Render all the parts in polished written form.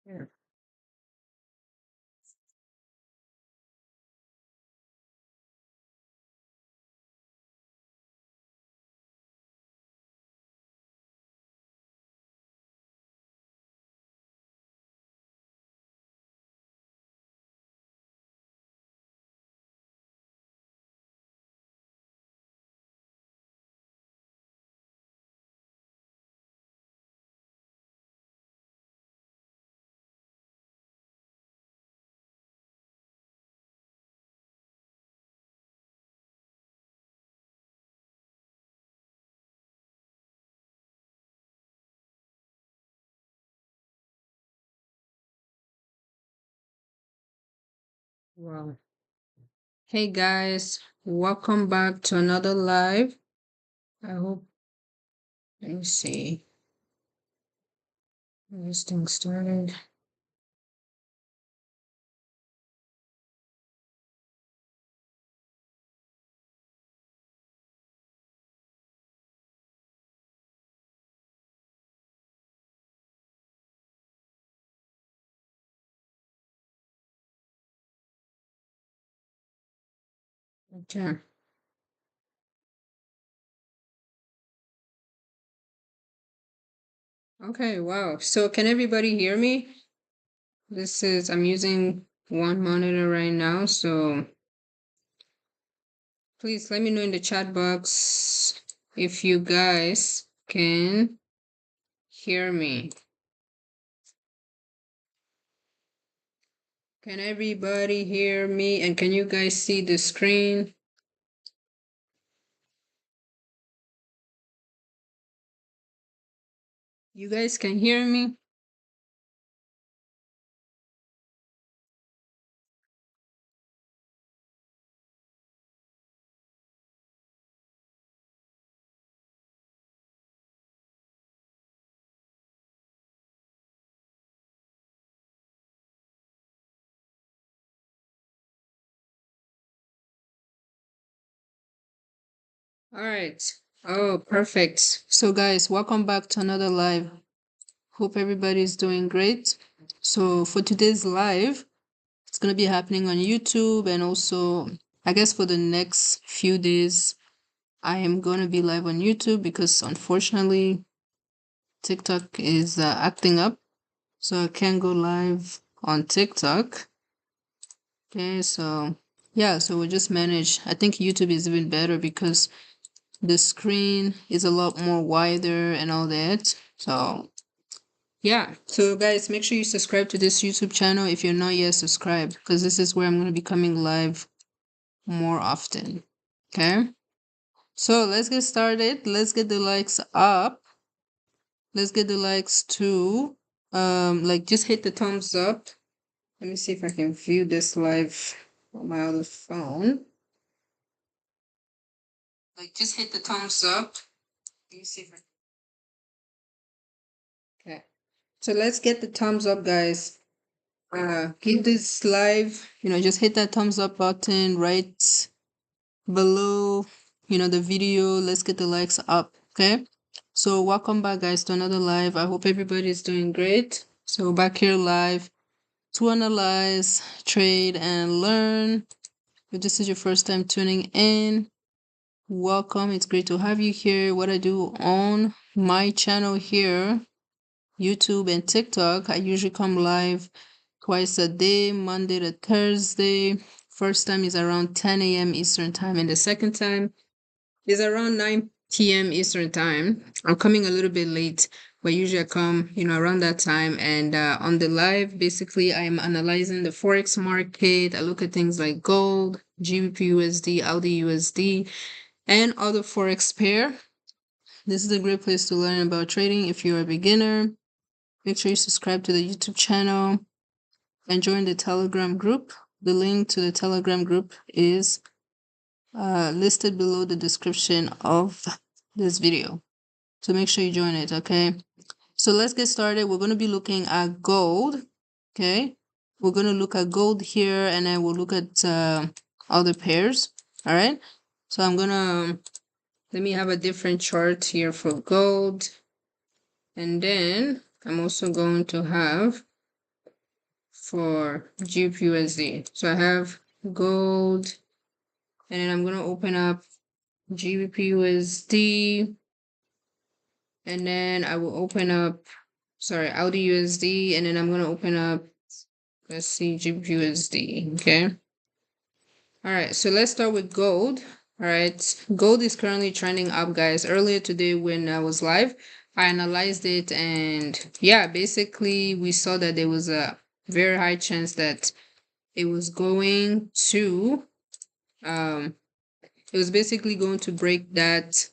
Yeah. Wow. Hey guys, welcome back to another live. I hope, let me see, this thing started. Okay. Okay, wow. So can everybody hear me? I'm using one monitor right now, so please let me know in the chat box if you guys can hear me. Can everybody hear me? And can you guys see the screen? You guys can hear me? All right. Oh, perfect. So guys, welcome back to another live. Hope everybody's doing great. So for today's live, it's going to be happening on YouTube, and also I guess for the next few days I am going to be live on YouTube because unfortunately TikTok is acting up. So I can't go live on TikTok. Okay, so yeah, so we'll just manage. I think YouTube is even better because the screen is a lot more wider and all that. So yeah, so guys, make sure you subscribe to this YouTube channel if you're not yet subscribed, because this is where I'm going to be coming live more often. Okay, so let's get started. Let's get the likes up. Let's get the likes to like just hit the thumbs up. Let me see if I can view this live on my other phone. Like just hit the thumbs up. Let me see if I okay. So let's get the thumbs up, guys. Give this live, just hit that thumbs up button right below, the video. Let's get the likes up. Okay. So welcome back, guys, to another live. I hope everybody's doing great. So back here live to analyze, trade, and learn. If this is your first time tuning in, welcome. It's great to have you here. What I do on my channel here, YouTube and TikTok, I usually come live twice a day, Monday to Thursday. First time is around 10 a.m. Eastern time, and the second time is around 9 p.m. Eastern time. I'm coming a little bit late, but usually I come, around that time. And on the live, basically, I'm analyzing the Forex market. I look at things like gold, GBP USD, AUD USD, and other Forex pair. This is a great place to learn about trading if you're a beginner. Make sure you subscribe to the YouTube channel and join the Telegram group. The link to the Telegram group is listed below the description of this video. So make sure you join it, okay? So let's get started. We're going to be looking at gold, okay? We're going to look at gold here, and then we'll look at other pairs, all right? So I'm going to, let me have a different chart here for gold. And then I'm also going to have for GBPUSD. So I have gold, and then I'm going to open up GBPUSD, and then I will open up, sorry, Audi USD, and then I'm going to open up, let's see, GBPUSD. Okay. All right, so let's start with gold. All right, gold is currently trending up, guys. Earlier today when I was live, I analyzed it, and yeah, basically we saw that there was a very high chance that it was going to it was basically going to break that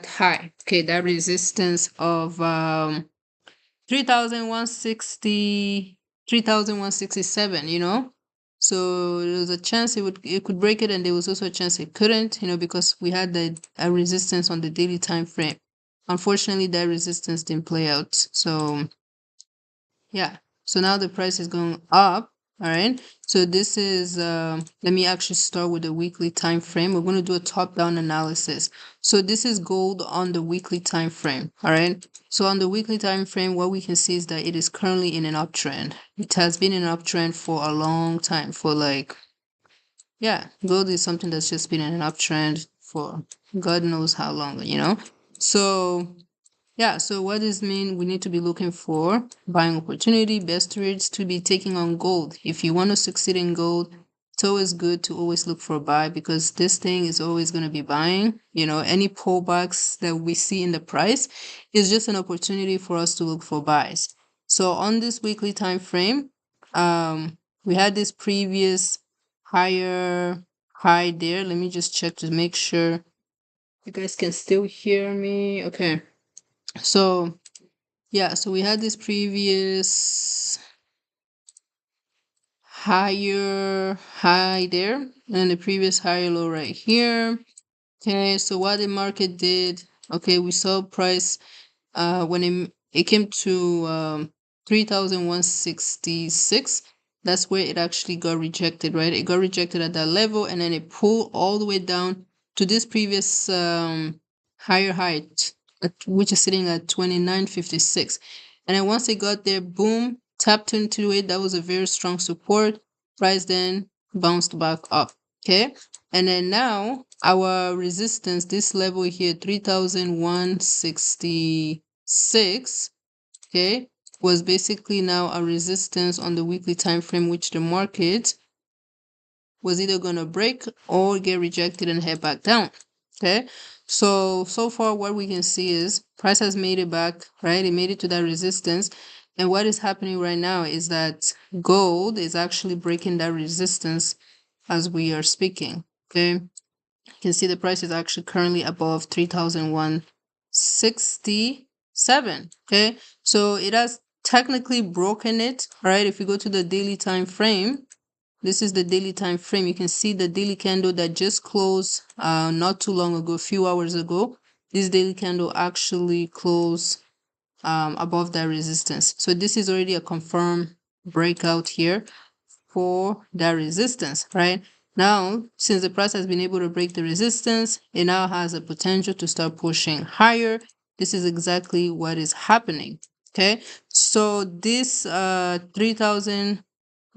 high, okay, that resistance of 3,160, 3,167, you know. So there was a chance it could break it, and there was also a chance it couldn't, you know, because we had a resistance on the daily time frame. Unfortunately, that resistance didn't play out. So yeah, so now the price is going up. All right, so this is let me actually start with the weekly time frame. We're going to do a top-down analysis. So this is gold on the weekly time frame. All right, so on the weekly time frame, what we can see is that it is currently in an uptrend. It has been in an uptrend for a long time, for like, yeah, gold is something that's just been in an uptrend for God knows how long, you know. So yeah, so what does mean? We need to be looking for buying opportunity, best rates to be taking on gold. If you want to succeed in gold, it's always good to always look for a buy, because this thing is always going to be buying. You know, any pullbacks that we see in the price is just an opportunity for us to look for buys. So on this weekly time frame, we had this previous higher high there. Let me just check to make sure you guys can still hear me. Okay. So yeah, so we had this previous higher high there, and the previous higher low right here. Okay, so what the market did, okay, we saw price when it came to 3,166. That's where it actually got rejected, right? It got rejected at that level, and then it pulled all the way down to this previous higher height, which is sitting at 29.56. And then once it got there, boom, tapped into it. That was a very strong support. Price then bounced back up. Okay. And then now our resistance, this level here, 3,166, okay, was basically now a resistance on the weekly time frame, which the market was either going to break or get rejected and head back down. Okay, so far what we can see is price has made it back, right? It made it to that resistance. And what is happening right now is that gold is actually breaking that resistance as we are speaking. Okay, you can see the price is actually currently above 3,167. Okay, so it has technically broken it, right? If you go to the daily time frame, this is the daily time frame. You can see the daily candle that just closed not too long ago, a few hours ago. This daily candle actually closed above that resistance. So this is already a confirmed breakout here for that resistance, right? Now, since the price has been able to break the resistance, it now has a potential to start pushing higher. This is exactly what is happening. Okay, so this 3,000,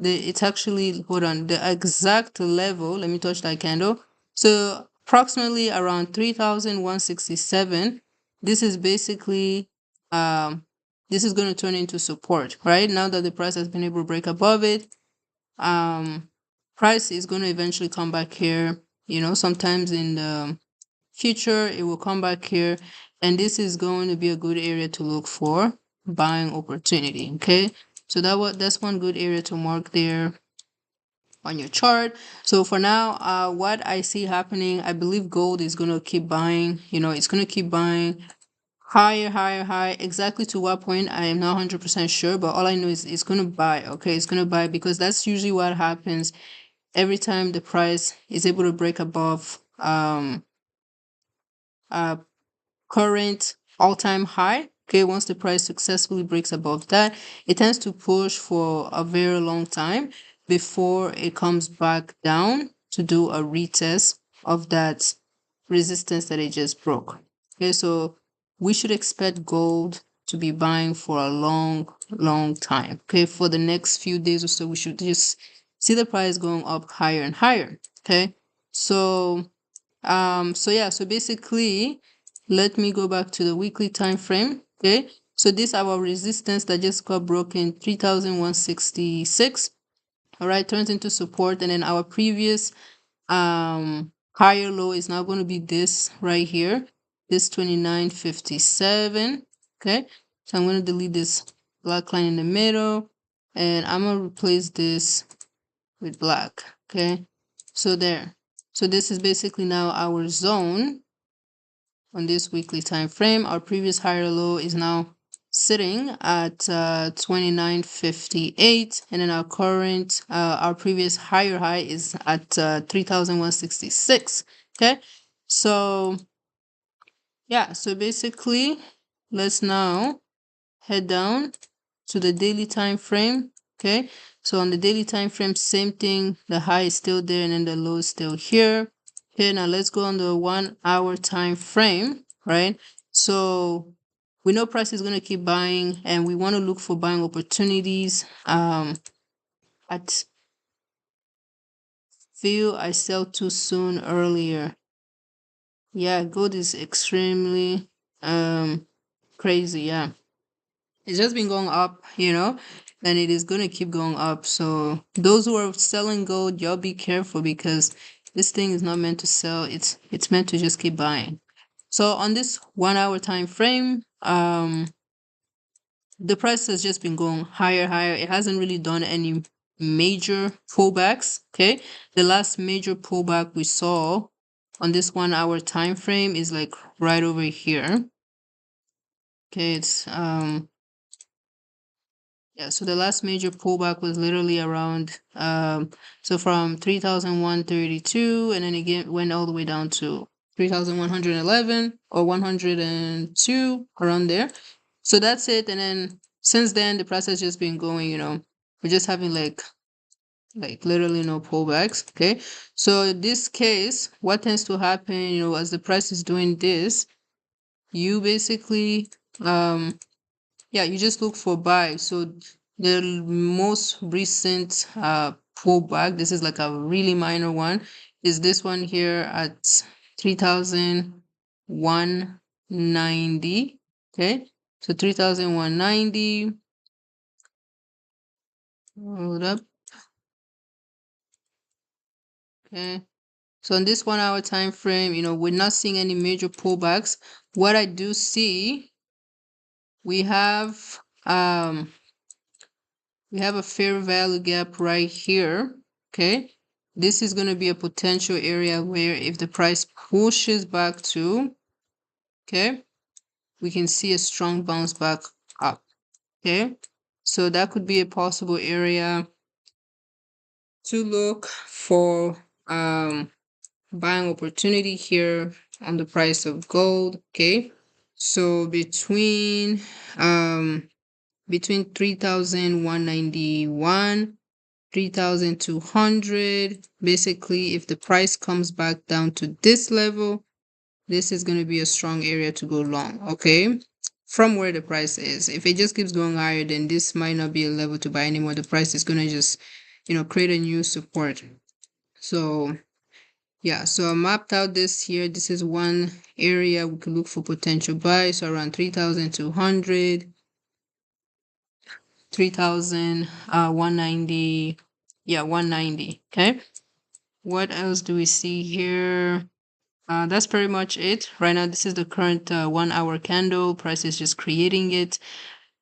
it's actually, hold on, the exact level, let me touch that candle. So approximately around 3,167. This is basically this is going to turn into support, right? Now that the price has been able to break above it, price is going to eventually come back here. You know, sometimes in the future it will come back here, and this is going to be a good area to look for buying opportunity. Okay, so that's one good area to mark there on your chart. So for now, what I see happening, I believe gold is going to keep buying. You know, it's going to keep buying higher, higher, high. Exactly to what point, I am not 100% sure, but all I know is it's going to buy. Okay, it's going to buy, because that's usually what happens every time the price is able to break above current all-time high. Okay, once the price successfully breaks above that, it tends to push for a very long time before it comes back down to do a retest of that resistance that it just broke. Okay, so we should expect gold to be buying for a long time. Okay, for the next few days or so, we should just see the price going up higher and higher. Okay, so yeah, so basically, let me go back to the weekly time frame. Okay, so this our resistance that just got broken, 3,166. All right, turns into support, and then our previous higher low is now going to be this right here, this 29.57. Okay, so I'm going to delete this black line in the middle, and I'm going to replace this with black. Okay, so there. So this is basically now our zone on this weekly time frame. Our previous higher low is now sitting at 29.58, and then our current our previous higher high is at 3,166. Okay, so yeah, so basically let's now head down to the daily time frame. Okay, so on the daily time frame, same thing, the high is still there and then the low is still here. Okay, now let's go on the 1 hour time frame, right? So we know price is going to keep buying, and we want to look for buying opportunities at feel I sell too soon earlier. Yeah, gold is extremely crazy. Yeah, it's just been going up, and it is going to keep going up. So those who are selling gold, y'all be careful, because this thing is not meant to sell. It's meant to just keep buying. So on this 1 hour time frame, the price has just been going higher, higher. It hasn't really done any major pullbacks. Okay, the last major pullback we saw on this 1 hour time frame is like right over here. Okay, it's yeah, so the last major pullback was literally around so from 3,132, and then again went all the way down to 3,111 or 102, around there. So that's it. And then since then the price has just been going, we're just having like literally no pullbacks. Okay, so in this case, what tends to happen, as the price is doing this, you basically yeah, you just look for buy. So the most recent pullback, this is like a really minor one, is this one here at 3,190. Okay, so 3,190. Hold up. Okay, so on this 1 hour time frame, we're not seeing any major pullbacks. What I do see, we have a fair value gap right here. Okay, this is going to be a potential area where if the price pushes back to, okay, we can see a strong bounce back up. Okay, so that could be a possible area to look for buying opportunity here on the price of gold. Okay, so between 3,191, 3,200, basically if the price comes back down to this level, this is going to be a strong area to go long. Okay, from where the price is. If it just keeps going higher, then this might not be a level to buy anymore. The price is going to just create a new support. So yeah, so I mapped out this here. This is one area we could look for potential buy. So around 3,200, 3,190. Yeah, 190. Okay, what else do we see here? That's pretty much it. Right now, this is the current 1 hour candle. Price is just creating it.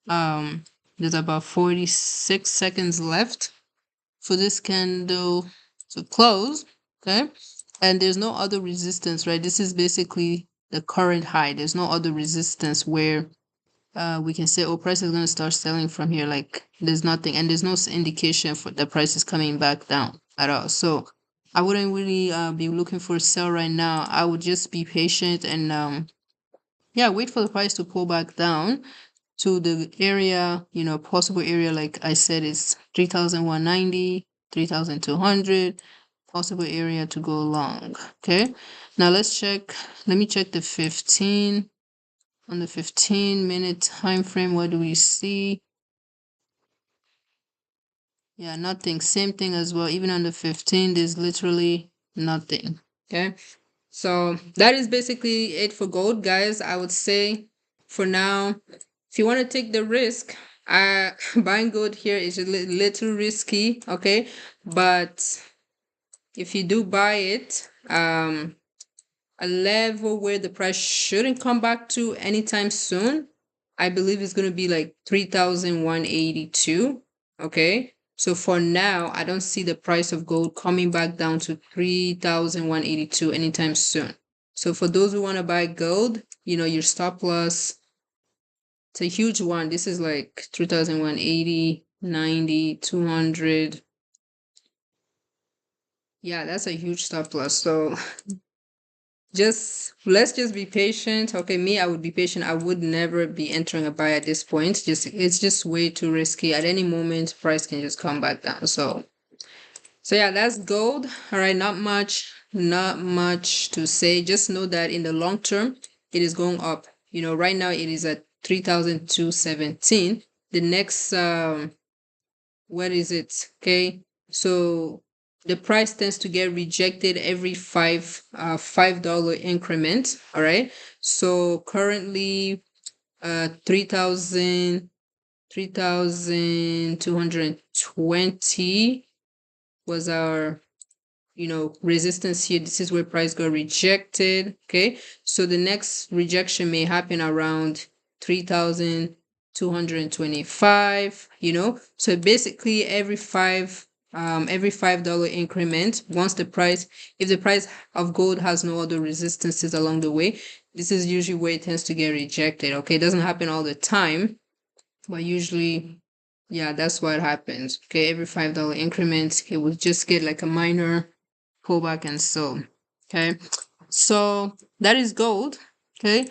There's about 46 seconds left for this candle to close. Okay, and there's no other resistance, right? This is basically the current high. There's no other resistance where we can say, oh, price is going to start selling from here. Like there's nothing, and there's no indication for the price is coming back down at all. So I wouldn't really be looking for a sell right now. I would just be patient and yeah, wait for the price to pull back down to the area, possible area, like I said, is 3,190, 3,200, possible area to go long. Okay, now let me check the 15. On the 15-minute time frame, what do we see? Yeah, nothing. Same thing as well. Even on the 15, there's literally nothing. Okay. So that is basically it for gold, guys. I would say for now, if you want to take the risk, buying gold here is a little risky, okay? But if you do buy it, a level where the price shouldn't come back to anytime soon, I believe it's going to be like 3,182. Okay. So for now, I don't see the price of gold coming back down to 3,182 anytime soon. So for those who want to buy gold, your stop loss, it's a huge one. This is like 3,180, 90, 200. Yeah, that's a huge stop loss. So let's just be patient. Okay, me, I would be patient. I would never be entering a buy at this point. It's just way too risky. At any moment, price can just come back down. So yeah, that's gold. All right, not much to say. Just know that in the long term, it is going up. Right now it is at 3,217. The next what is it? Okay. So the price tends to get rejected every $5 increment. All right. So currently 3,220 was our resistance here. This is where price got rejected. Okay. So the next rejection may happen around 3,225, so basically every $5 increment, if the price of gold has no other resistances along the way, this is usually where it tends to get rejected. Okay, it doesn't happen all the time, but usually, yeah, that's what happens. Okay, every $5 increment, it will just get like a minor pullback and so. Okay, so that is gold. Okay,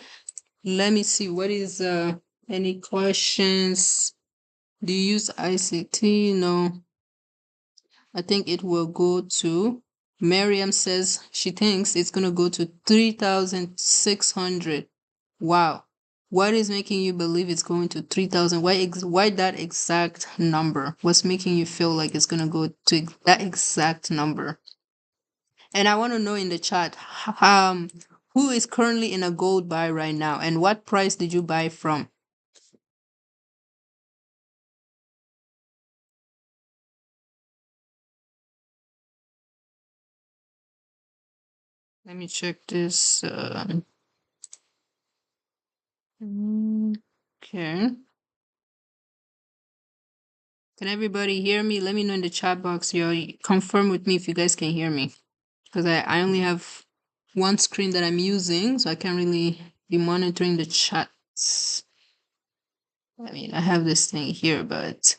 let me see what is any questions. Do you use ICT? No, I think it will go to, Miriam says she thinks it's going to go to 3,600. Wow. What is making you believe it's going to 3,000? Why that exact number? What's making you feel like it's going to go to that exact number? And I want to know in the chat, who is currently in a gold buy right now, and what price did you buy from? Let me check this. Okay. Can everybody hear me? Let me know in the chat box. Confirm with me if you guys can hear me, because I only have one screen that I'm using, so I can't really be monitoring the chats. I mean, I have this thing here, but it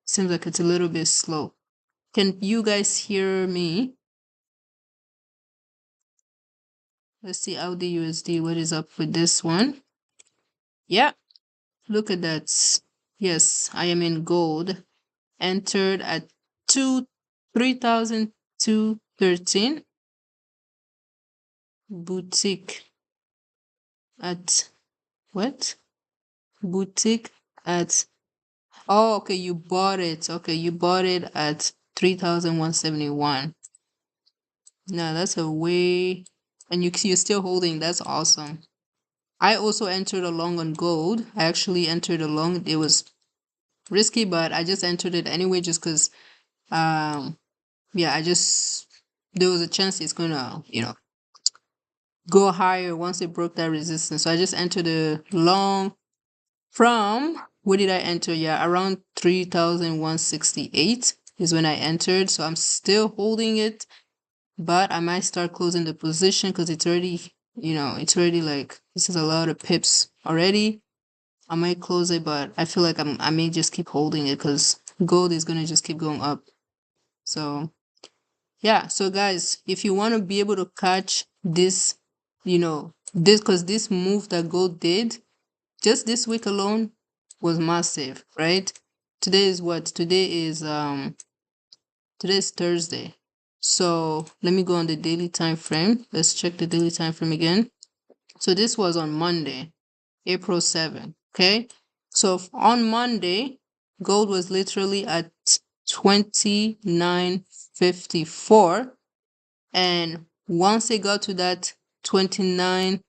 seems like it's a little bit slow. Can you guys hear me? Let's see GOLD USD. What is up with this one? Yeah, look at that. Yes, I am in gold. Entered at 3,213. Boutique at what? Boutique at, oh, okay, you bought it. Okay, you bought it at 3,171. No, that's a way, and you're still holding. That's awesome. I also entered along on gold. I actually entered along. It was risky, but I just entered it anyway, just because, yeah, there was a chance it's gonna, go higher once it broke that resistance. So I just entered a long from, where did I enter? Yeah, around 3,168 is when I entered. So I'm still holding it, but I might start closing the position because it's already, it's already like, this is a lot of pips already. I might close it, but I feel like I may just keep holding it because gold is gonna just keep going up. So yeah, so guys, if you want to be able to catch this, because this move that gold did just this week alone was massive, right? Today is what? Today's Thursday. So let me go on the daily time frame. Let's check the daily time frame again. So this was on Monday. April 7. Okay. So on Monday, gold was literally at 29.54. And once it got to that 29,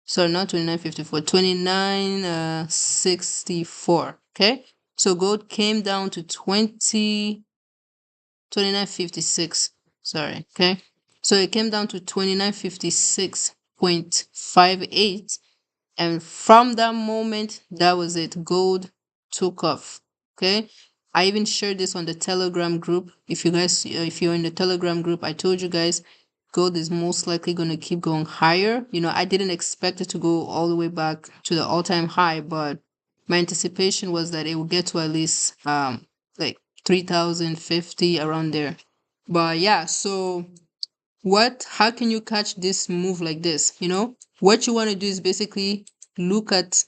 sorry, not 29.54, 29.64. Okay. So gold came down to 29.56. Sorry. Okay. So it came down to 29.56.58. And from that moment, that was it. Gold took off. Okay. I even shared this on the Telegram group. If you guys, if you're in the Telegram group, I told you guys gold is most likely going to keep going higher. I didn't expect it to go all the way back to the all-time high, but my anticipation was that it would get to at least like 3,050 around there. But yeah, so how can you catch this move like this? What you want to do is basically look at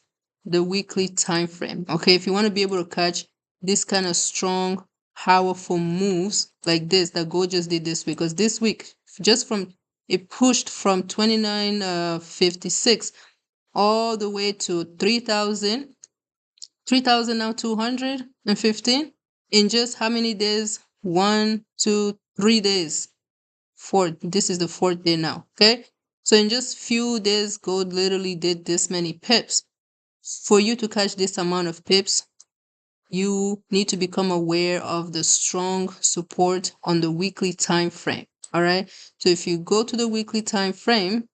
the weekly time frame. Okay, if you want to be able to catch this kind of strong, powerful moves like this that gold just did this week, because this week just from it pushed from 29.56 all the way to 3,000, now 215 in just how many days? 1, 2, 3 days. Fourth, this is the fourth day now. Okay, so in just few days, gold literally did this many pips. For you to catch this amount of pips, you need to become aware of the strong support on the weekly time frame. All right, so if you go to the weekly time frame,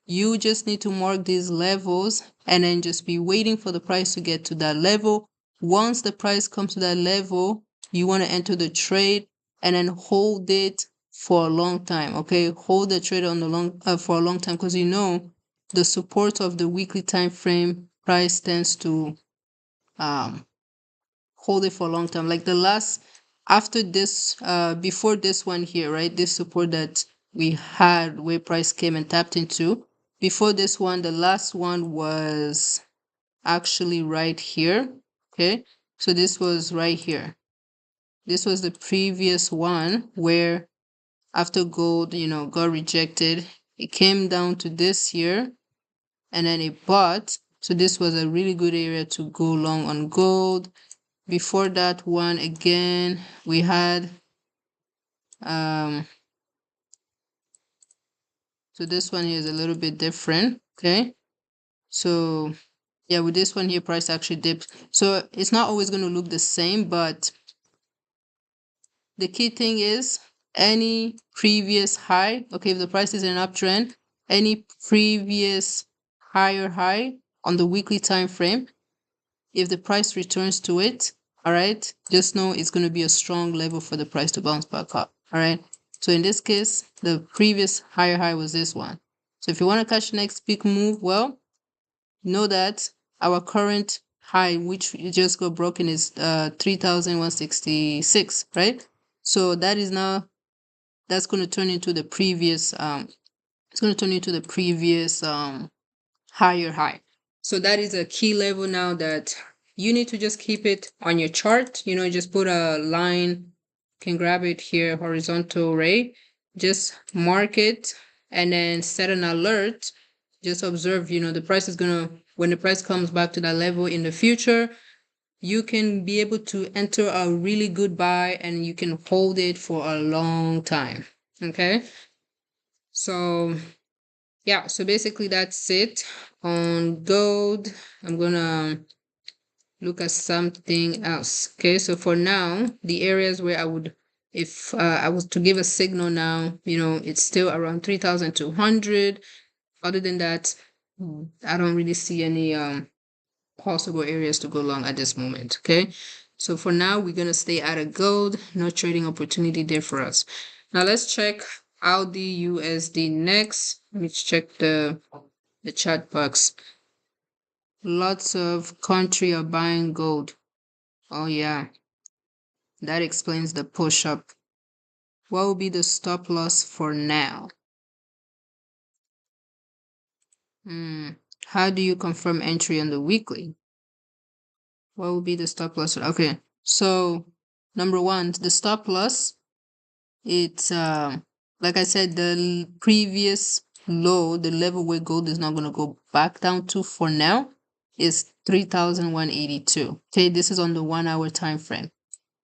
you just need to mark these levels and then just be waiting for the price to get to that level. Once the price comes to that level, you want to enter the trade and then hold it for a long time. Okay, hold the trade on the for a long time, because the support of the weekly time frame price tends to um hold it for a long time. Like the last, after this, before this one here, right? This support that we had where price came and tapped into. Before this one, the last one was actually right here. Okay. So this was right here. This was the previous one where after gold, got rejected. It came down to this here and then it bought. So this was a really good area to go long on gold. Before that one again, we had so this one here is a little bit different. Okay, so yeah, with this one here, price actually dipped. So it's not always going to look the same, but the key thing is any previous high. Okay, if the price is in an uptrend, any previous higher high on the weekly time frame, if the price returns to it, all right, just know it's going to be a strong level for the price to bounce back up. All right, so in this case, the previous higher high was this one. So if you want to catch the next big move, well, know that our current high, which just got broken, is 3,166, right? So that's going to turn into the previous it's going to turn into the previous higher high. So that is a key level now that you need to just keep it on your chart. Just put a line, can grab it here, horizontal ray, just mark it and then set an alert. Just observe, the price is gonna, when the price comes back to that level in the future, you can be able to enter a really good buy and you can hold it for a long time. Okay. So yeah, so basically that's it on gold. I'm gonna look at something else. Okay, so for now, the areas where I would, if I was to give a signal now, it's still around 3,200. Other than that, I don't really see any possible areas to go long at this moment. Okay, so for now, we're gonna stay out of gold. No trading opportunity there for us. Now let's check Audi USD next. Let me check the chat box. Lots of country are buying gold. Oh yeah, that explains the push up. What will be the stop loss for now? How do you confirm entry on the weekly? What will be the stop loss? Okay, so number one, the stop loss, it's like I said, the previous low, the level where gold is not going to go back down to for now, is 3,182. Okay, this is on the 1 hour time frame.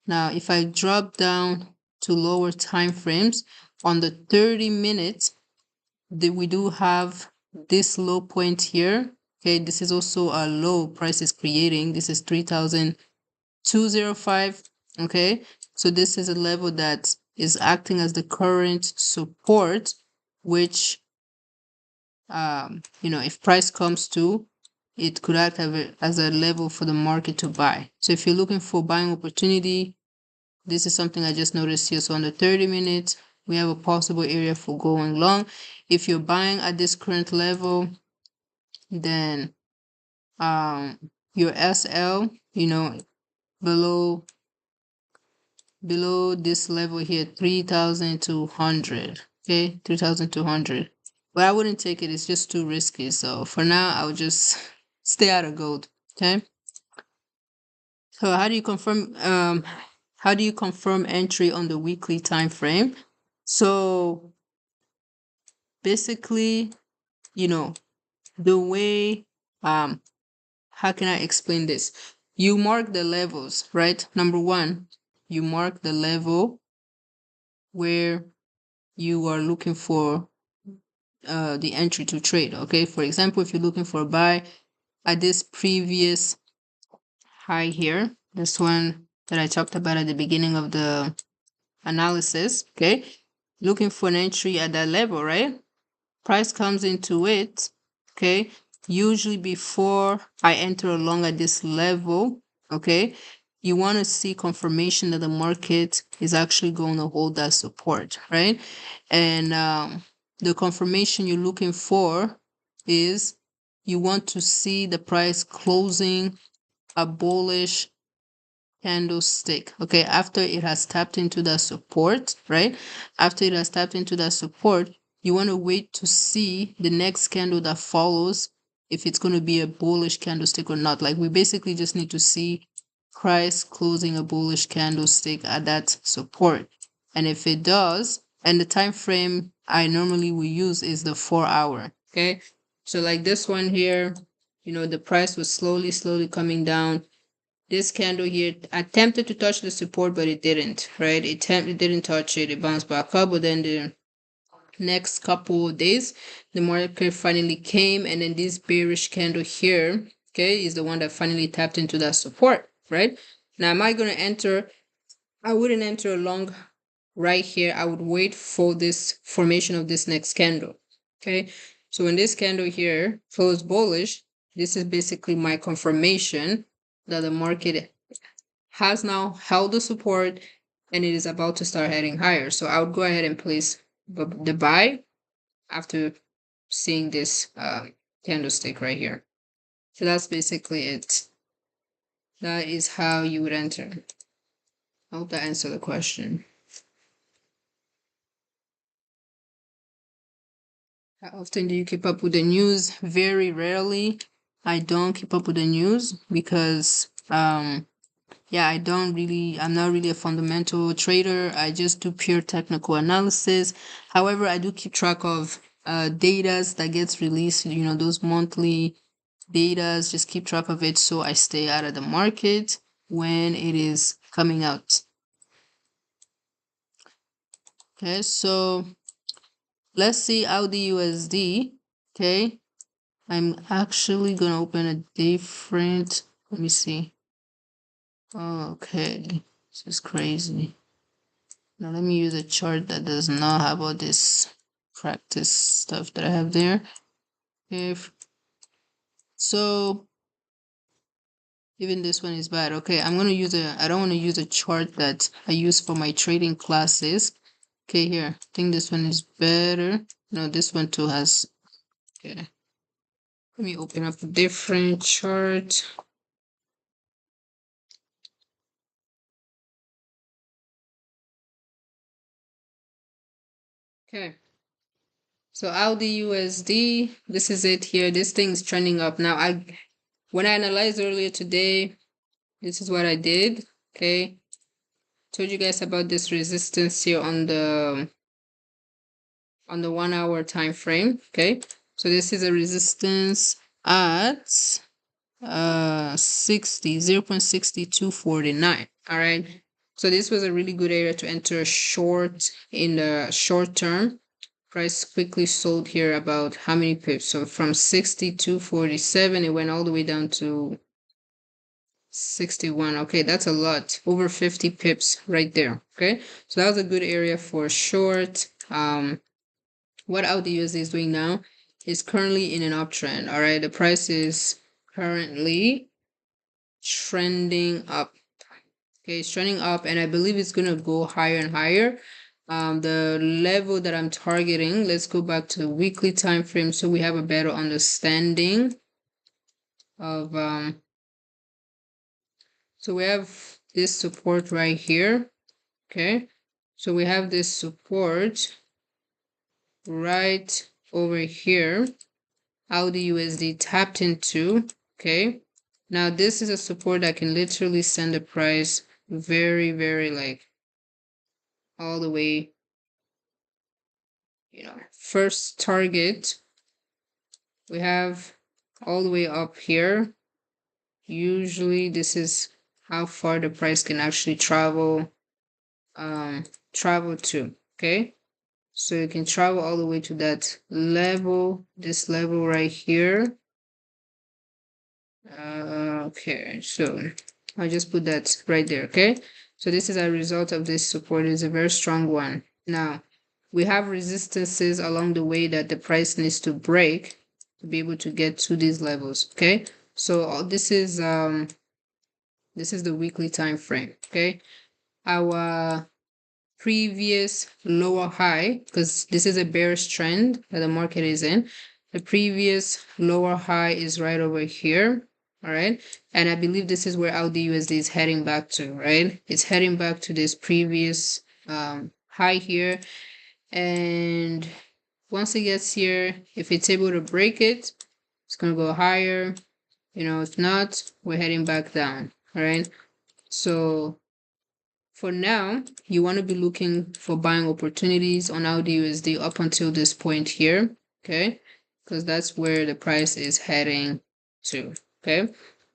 Now, if I drop down to lower time frames, on the 30 minutes, we do have this low point here. Okay, this is also a low price is creating. This is 3,205. Okay, so this is a level that is acting as the current support, which if price comes to, it could act as a level for the market to buy. So if you're looking for buying opportunity, this is something I just noticed here. So on the 30 minutes, we have a possible area for going long. If you're buying at this current level, then your SL, below this level here, 3,200. Okay, 3,200. But I wouldn't take it. It's just too risky. So for now, I'll just stay out of gold. Okay. So how do you confirm entry on the weekly time frame? So basically, the way how can I explain this? You mark the levels, right? Number one, you mark the level where you are looking for the entry to trade. Okay, for example, if you're looking for a buy at this previous high here, this one that I talked about at the beginning of the analysis, okay, looking for an entry at that level, right? Price comes into it, okay, usually before I enter along at this level, okay, you want to see confirmation that the market is actually going to hold that support, right? And the confirmation you're looking for is you want to see the price closing a bullish candlestick, okay, after it has tapped into that support, right? After it has tapped into that support, you want to wait to see the next candle that follows, if it's going to be a bullish candlestick or not. Like, we basically just need to see price closing a bullish candlestick at that support. And if it does, and the time frame I normally will use is the 4 hour, okay? So like this one here, the price was slowly coming down. This candle here attempted to touch the support, but it didn't, right? It didn't touch it. It bounced back up, but then the next couple of days, the market finally came, and then this bearish candle here, okay, is the one that finally tapped into that support, right? Now, am I going to enter? I wouldn't enter a long right here. I would wait for this formation of this next candle, okay? So when this candle here closed bullish, this is basically my confirmation that the market has now held the support and it is about to start heading higher. So I would go ahead and place the buy after seeing this candlestick right here. So that's basically it. That is how you would enter. I hope that answered the question. How often do you keep up with the news? Very rarely. I don't keep up with the news because I'm not really a fundamental trader. I just do pure technical analysis. However, I do keep track of datas that gets released, those monthly datas, just keep track of it so I stay out of the market when it is coming out. Okay, so let's see GOLD. Okay, I'm actually gonna open a different, let me see. Okay, this is crazy. Now let me use a chart that does not have all this practice stuff that I have there. So even this one is bad. Okay, I don't want to use a chart that I use for my trading classes. Okay, here, I think this one is better. No, this one too has, okay. Let me open up a different chart. Okay. So GOLD, this is it here. This thing is trending up. Now, when I analyzed earlier today, this is what I did. Okay. Told you guys about this resistance here on the 1 hour time frame. Okay. So this is a resistance at 0.6249. All right. So this was a really good area to enter short in the short term. Price quickly sold here about how many pips? So from 62.47, it went all the way down to 61. Okay, that's a lot. Over 50 pips right there. Okay, so that was a good area for short. What AUDUSD is doing now is currently in an uptrend. All right, the price is currently trending up. Okay, it's trending up, and I believe it's gonna go higher and higher. The level that I'm targeting, let's go back to the weekly time frame so we have a better understanding of so we have this support right here. Okay, so we have this support right over here. AUDUSD tapped into. Okay, now this is a support that can literally send the price very, very like all the way, first target we have all the way up here. Usually this is how far the price can actually travel to. Okay, so you can travel all the way to that level, this level right here. Okay, so I'll just put that right there. Okay, so this is a result of this support. It's a very strong one. Now we have resistances along the way that the price needs to break to be able to get to these levels. Okay, so this is the weekly time frame. Okay, our previous lower high, because this is a bearish trend that the market is in, the previous lower high is right over here. All right, and I believe this is where AUDUSD is heading back to. Right, it's heading back to this previous high here, and once it gets here, if it's able to break it, it's going to go higher. If not, we're heading back down. All right, so for now, you want to be looking for buying opportunities on AUDUSD up until this point here. Okay, because that's where the price is heading to. Okay,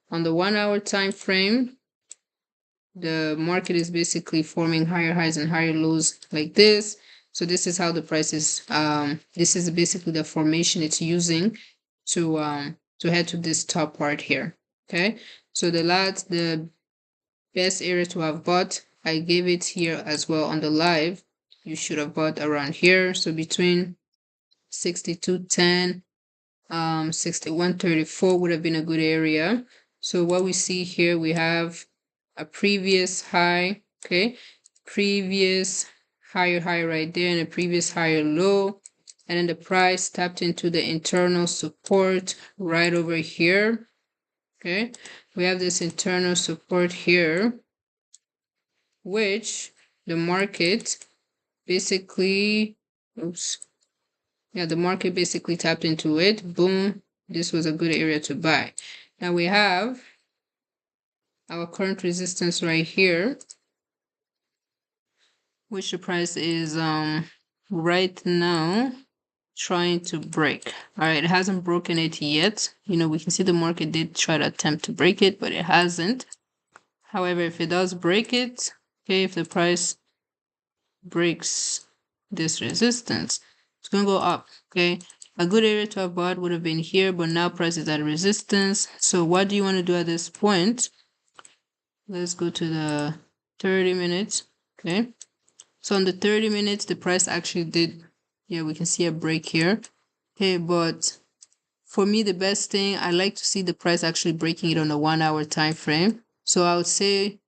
on the 1 hour time frame, the market is basically forming higher highs and higher lows like this. So this is how the price is, this is basically the formation it's using to head to this top part here. Okay, so the best area to have bought, I gave it here as well on the live. You should have bought around here, so between 62.10, 61.34 would have been a good area. So what we see here, we have a previous high. Okay, previous higher high right there, and a previous higher low, and then the price tapped into the internal support right over here. Okay, we have this internal support here, which the market basically the market basically tapped into it. Boom, this was a good area to buy. Now we have our current resistance right here, which the price is right now trying to break. All right, it hasn't broken it yet. We can see the market did try to attempt to break it, but it hasn't. However, if it does break it, okay, if the price breaks this resistance, it's going to go up. Okay, a good area to have bought would have been here, but now price is at resistance. So what do you want to do at this point? Let's go to the 30 minutes. Okay, so on the 30 minutes, the price actually did, we can see a break here. Okay, but for me, the best thing, I like to see the price actually breaking it on a 1 hour time frame. So I would say,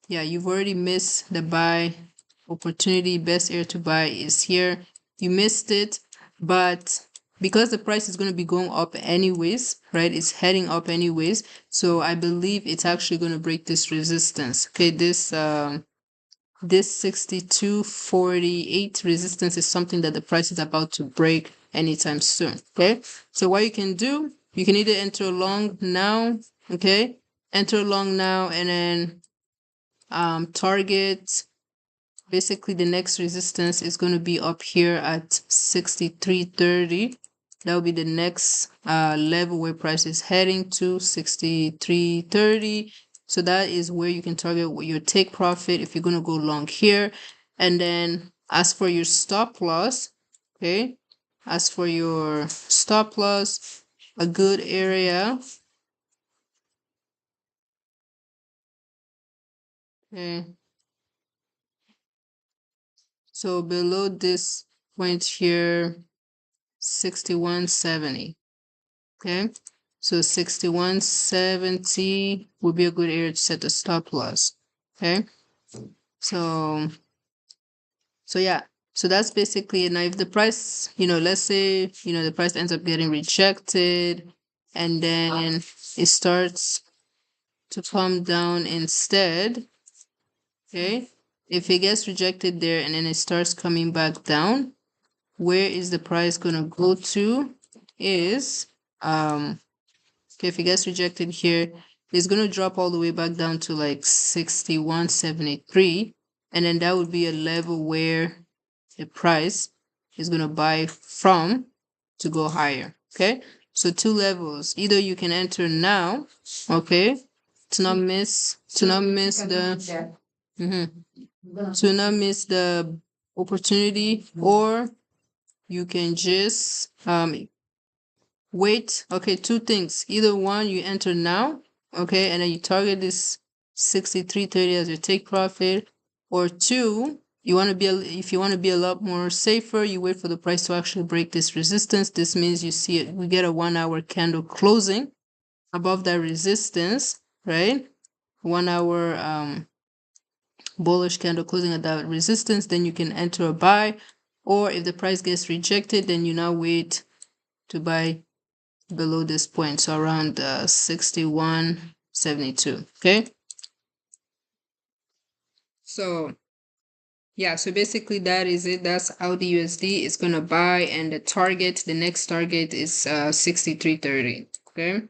you've already missed the buy opportunity. Best area to buy is here. You missed it, but because the price is going to be going up anyways, right? It's heading up anyways. So I believe it's actually going to break this resistance. Okay, this 62.48 resistance is something that the price is about to break anytime soon. Okay, so what you can do, you can either enter long now. Okay, enter long now, and then target, basically the next resistance is going to be up here at 63.30. That will be the next level where price is heading to 63.30. So that is where you can target your take profit if you're going to go long here. And then as for your stop loss, okay, as for your stop loss, a good area, okay, so below this point here, 61.70. Okay, so 61.70 would be a good area to set a stop loss. Okay, so yeah, so that's basically it. Now if the price, let's say the price ends up getting rejected and then it starts to come down instead, okay, if it gets rejected there and then it starts coming back down, where is the price going to go to is okay, if it gets rejected here, it's going to drop all the way back down to like 61.73, and then that would be a level where the price is going to buy from to go higher. Okay, so two levels. Either you can enter now, okay, to not miss the to not miss the opportunity, or you can just wait. Okay, two things. Either one, you enter now, okay, and then you target this 63.30 as your take profit, or two, you want to be if you want to be a lot more safer, you wait for the price to actually break this resistance. This means you see it, we get a 1 hour candle closing above that resistance, right? 1 hour bullish candle closing at that resistance, then you can enter a buy. Or if the price gets rejected, then you now wait to buy below this point, so around 61.72. Okay, so yeah, so basically that is it. That's how the USD is gonna buy, and the next target is 63.30. Okay,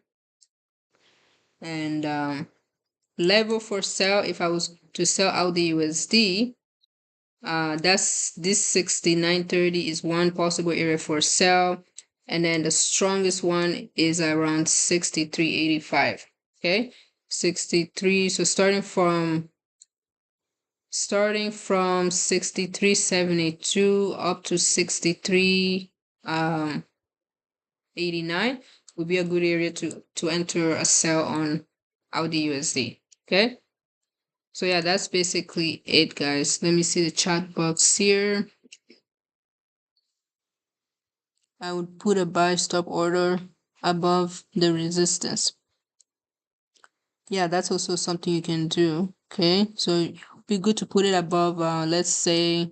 and level for sell, if I was to sell out the USD, that's this 69.30 is one possible area for sell, and then the strongest one is around 63.85. Okay, 63. So starting from 63.72 up to 63.89 would be a good area to enter a sell on Audi USD. Okay, so yeah, that's basically it, guys. Let me see the chat box here. I would put a buy stop order above the resistance. Yeah, that's also something you can do. Okay, so it'd be good to put it above, let's say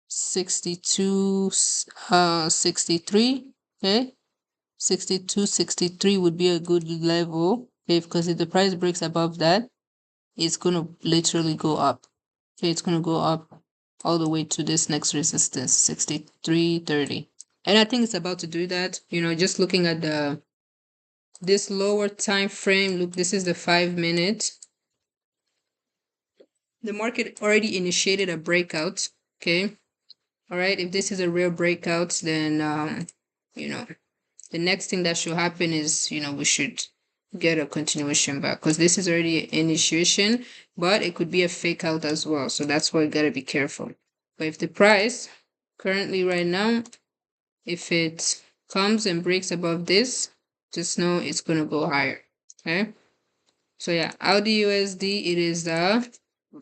62, 63. Okay, 62, 63 would be a good level. Okay, because if the price breaks above that, it's gonna literally go up. Okay, it's gonna go up all the way to this next resistance, 63.30. And I think it's about to do that. Just looking at this lower time frame, look, this is the 5 minute. The market already initiated a breakout. Okay, all right, if this is a real breakout, then the next thing that should happen is we should get a continuation back, because this is already initiation, but it could be a fake out as well, so that's why you got to be careful. But if the price currently right now, if it comes and breaks above this, just know it's going to go higher. Okay, so yeah, Audi USD, it is a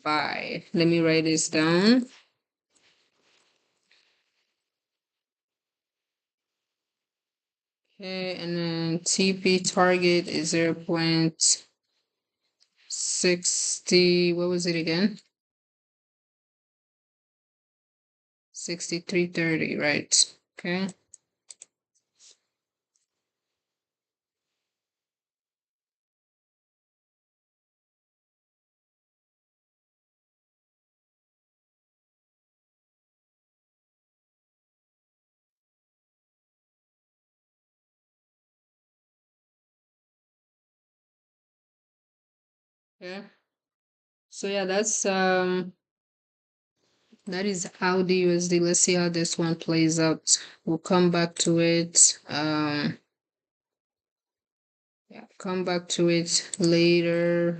buy. Let me write this down. Okay, and then TP target is 0.60. What was it again? 63.30, right? Okay. Yeah. So yeah, That is Audi USD. Let's see how this one plays out. We'll come back to it. Yeah, come back to it later.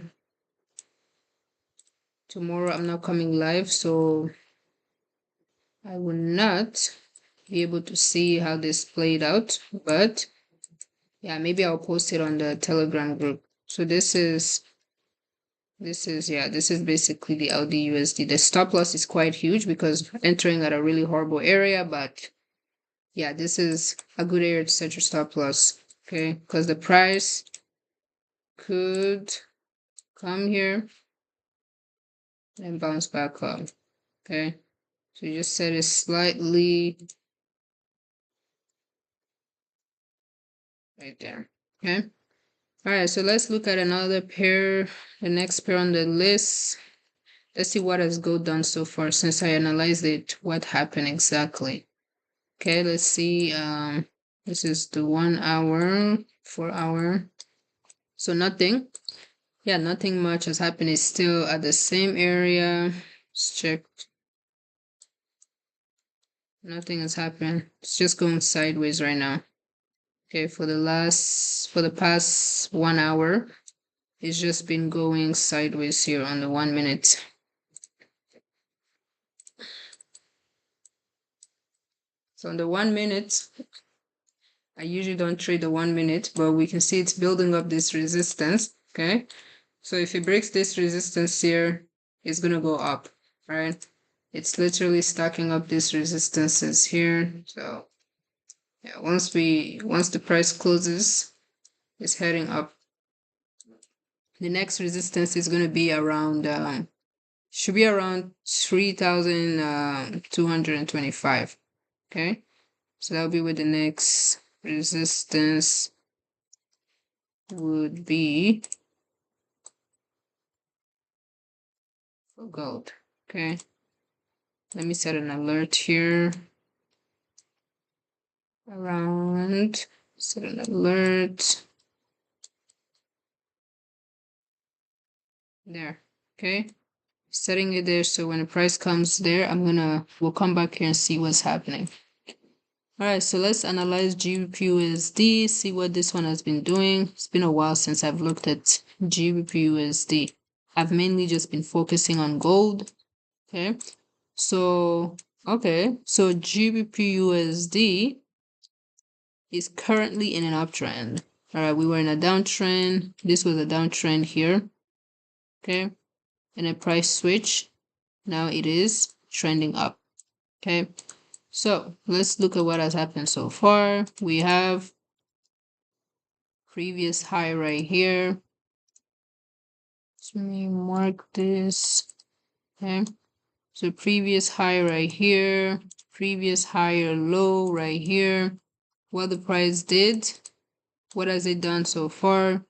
Tomorrow I'm not coming live, so I will not be able to see how this played out. But yeah, maybe I'll post it on the Telegram group. So this is basically the Audi USD. The stop loss is quite huge because entering at a really horrible area, but yeah, this is a good area to set your stop loss. Okay, because the price could come here and bounce back up. Okay, so you just set it slightly right there. Okay. All right, so let's look at another pair, the next pair on the list. Let's see what has gold done so far since I analyzed it, what happened exactly. Okay, let's see. This is the 1 hour, 4 hour. So nothing. Yeah, nothing much has happened. It's still at the same area. Let's check. Nothing has happened. It's just going sideways right now. Okay, for the past 1 hour, it's just been going sideways here on the 1 minute. So on the 1 minute, I usually don't trade the 1 minute, but we can see it's building up this resistance. Okay. So if it breaks this resistance here, it's gonna go up, right? It's literally stacking up these resistances here. So yeah, once the price closes, it's heading up. The next resistance is gonna be around should be around 3,225. Okay, so that'll be where the next resistance would be for gold. Okay, let me set an alert here. Set an alert there. Okay, setting it there so when the price comes there, we'll come back here and see what's happening. All right, so let's analyze GBP/USD, see what this one has been doing. It's been a while since I've looked at GBP/USD. I've mainly just been focusing on gold. Okay, so GBP/USD is currently in an uptrend. All right, we were in a downtrend. This was a downtrend here. Okay, and a price switch. Now it is trending up. Okay, so let's look at what has happened so far. We have previous high right here. Let me mark this. Okay, so previous high right here, previous higher low right here. What the price did, what has it done so far?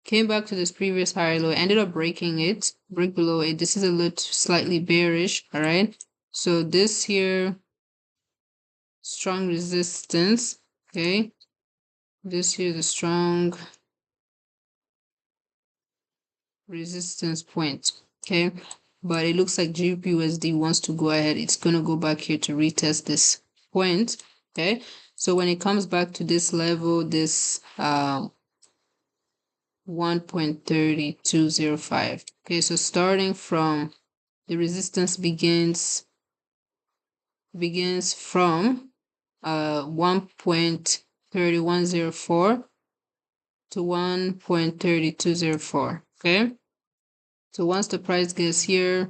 Came back to this previous higher low, ended up breaking it, break below it. This is a little slightly bearish, all right? So this here, strong resistance, okay? This here is a strong resistance point, okay? But it looks like GBP/USD wants to go ahead. It's going to go back here to retest this point, okay? So when it comes back to this level, this 1.3205. Okay, so starting from the resistance begins from 1.3104 to 1.3204. Okay, so once the price gets here,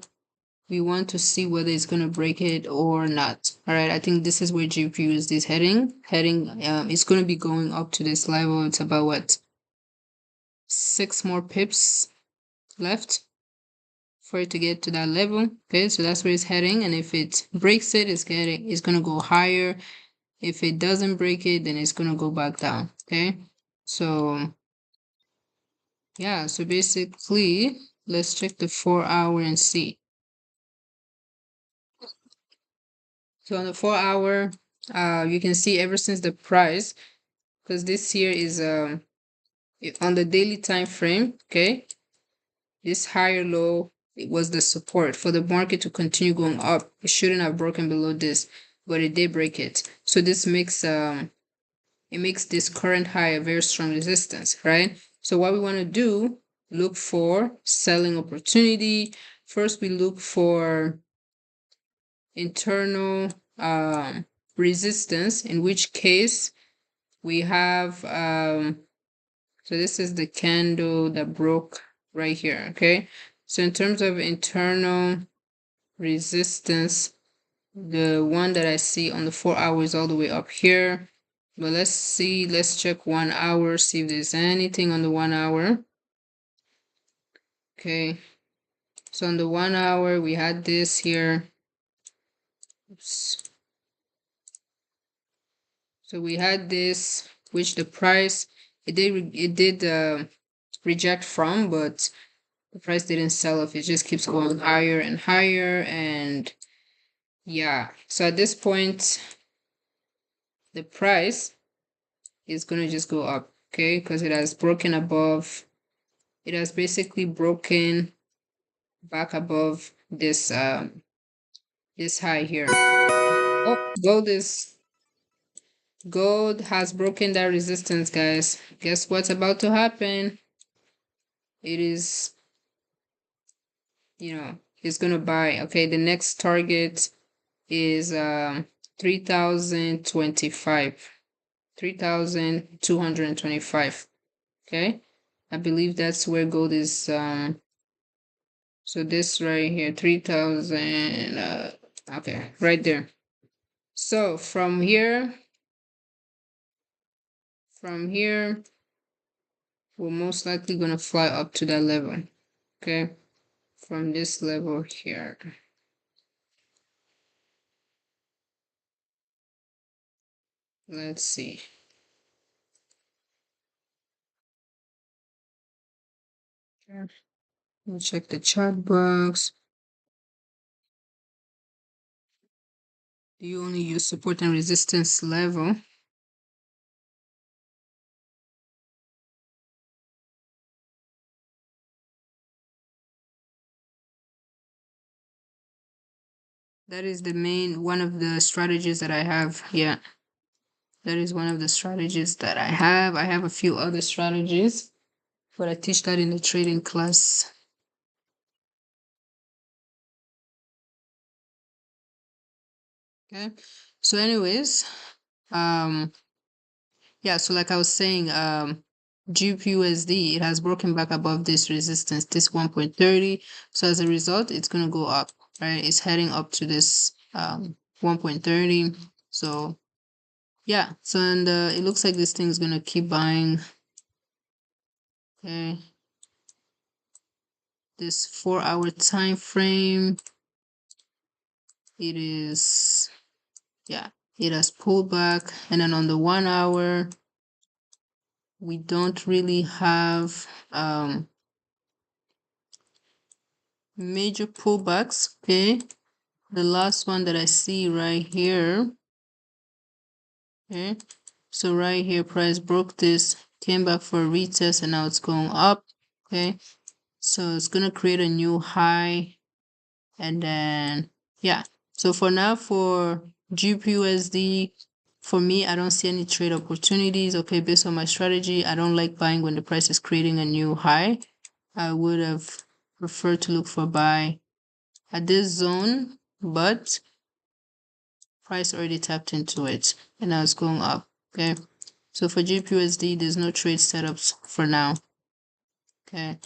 we want to see whether it's going to break it or not. All right, I think this is where GPU is heading. It's going to be going up to this level. It's about what, 6 more pips left for it to get to that level. Okay, so that's where it's heading, and if it breaks it, it's going to go higher. If it doesn't break it, then it's going to go back down. Okay, so yeah, so basically let's check the 4 hour and see. So on the 4 hour, you can see ever since the price, because this here is on the daily time frame. Okay, this higher low it was the support for the market to continue going up. It shouldn't have broken below this, but it did break it. So this makes it makes this current high a very strong resistance, right? So what we want to do, look for selling opportunity. First, we look for internal resistance, in which case we have so this is the candle that broke right here, okay? So in terms of internal resistance, the one that I see on the 4 hours all the way up here. But let's see, let's check 1 hour, see if there's anything on the 1 hour. Okay, so on the 1 hour we had this here. Oops. So we had this, which the price it did reject from, but the price didn't sell off. It just keeps going higher and higher, and yeah. So at this point, the price is gonna just go up, okay? Because it has broken above. It has basically broken back above this this high here. Oh, gold has broken that resistance, guys. Guess what's about to happen? It is, it's gonna buy. Okay, the next target is 3025. 3225. Okay, I believe that's where gold is so this right here, 3000 okay, right there. So from here, we're most likely gonna fly up to that level. Okay, from this level here. Let's see. We'll check the chart box. Do you only use support and resistance level? That is the main one of the strategies that I have. Yeah, that is one of the strategies that I have. I have a few other strategies, but I teach that in the trading class. Okay, so anyways, yeah, so like I was saying, GPUSD, it has broken back above this resistance, this 1.30. So as a result, it's going to go up, right? It's heading up to this 1.30. So yeah, so and it looks like this thing is going to keep buying. Okay, this 4-hour time frame, it is, yeah, it has pulled back. And then on the 1 hour, we don't really have major pullbacks. Okay, the last one that I see right here, okay, so right here price broke this, came back for a retest, and now it's going up. Okay, so it's gonna create a new high, and then yeah, so for now, for GPUSD, for me, I don't see any trade opportunities. Okay, based on my strategy, I don't like buying when the price is creating a new high. I would have preferred to look for buy at this zone, but price already tapped into it and now it's going up. Okay, so for GPUSD, there's no trade setups for now. Okay,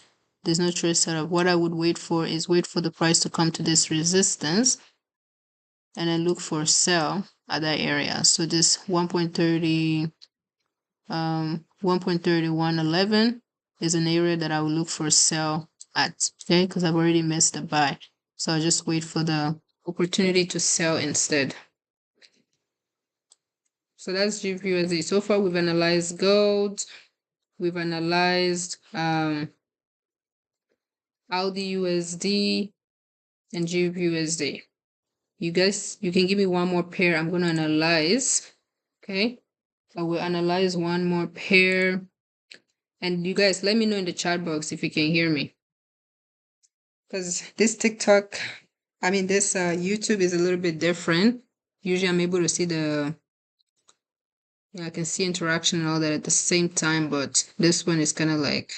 there's no trade setup. What I would wait for is wait for the price to come to this resistance and then look for sell at that area. So this 1.30 1.3111 is an area that I will look for sell at. Okay, because I've already missed the buy, so I'll just wait for the opportunity to sell instead. So that's GPUSD. So far, we've analyzed gold, we've analyzed AUD USD, and GPUSD. You guys, you can give me one more pair. I'm going to analyze. Okay, I will analyze one more pair. And you guys, let me know in the chat box if you can hear me. because this TikTok, I mean, this YouTube is a little bit different. Usually I'm able to see I can see interaction and all that at the same time, but this one is kind of like,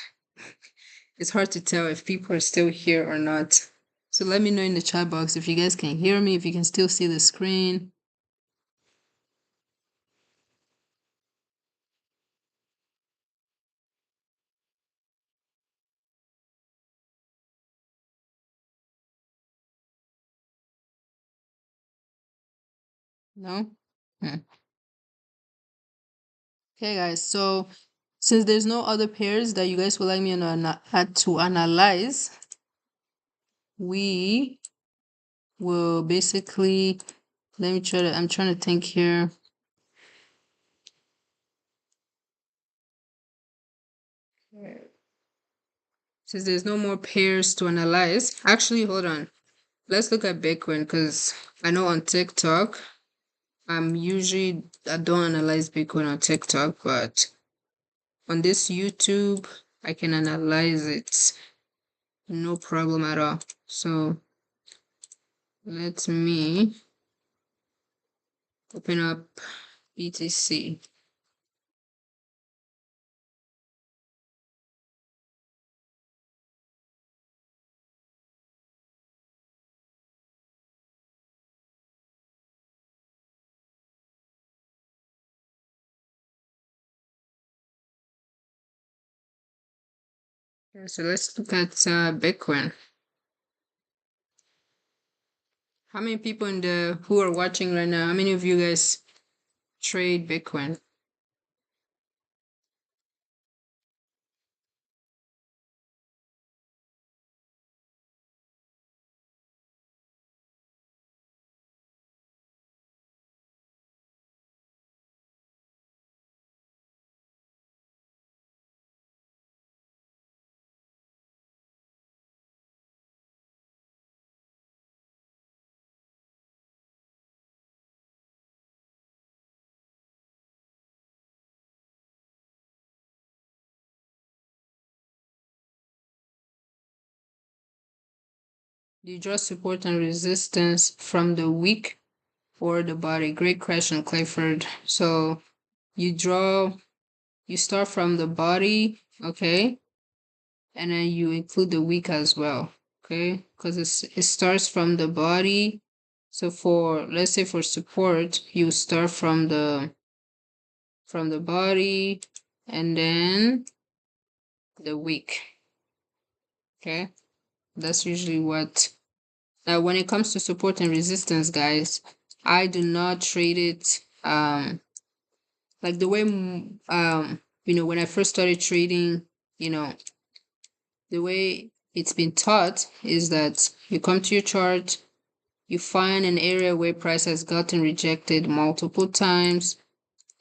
it's hard to tell if people are still here or not. So let me know in the chat box if you guys can hear me, if you can still see the screen. No? Hmm. Okay, guys. So since there's no other pairs that you guys would like me to analyze, we will basically, I'm trying to think here. Since there's no more pairs to analyze, actually, hold on. Let's look at Bitcoin because I know on TikTok, I don't analyze Bitcoin on TikTok, but on this YouTube, I can analyze it. No problem at all. So let me open up BTC. So let's look at Bitcoin. How many people who are watching right now? How many of you guys trade Bitcoin? Do you draw support and resistance from the week or the body? Great question, Clifford. So you start from the body, okay? And then you include the week as well, okay? Because it starts from the body. So let's say for support, you start from the body and then the week, okay? That's usually what. Now, when it comes to support and resistance, guys, I do not trade it like the way when I first started trading, you know, the way it's been taught is that you come to your chart, you find an area where price has gotten rejected multiple times,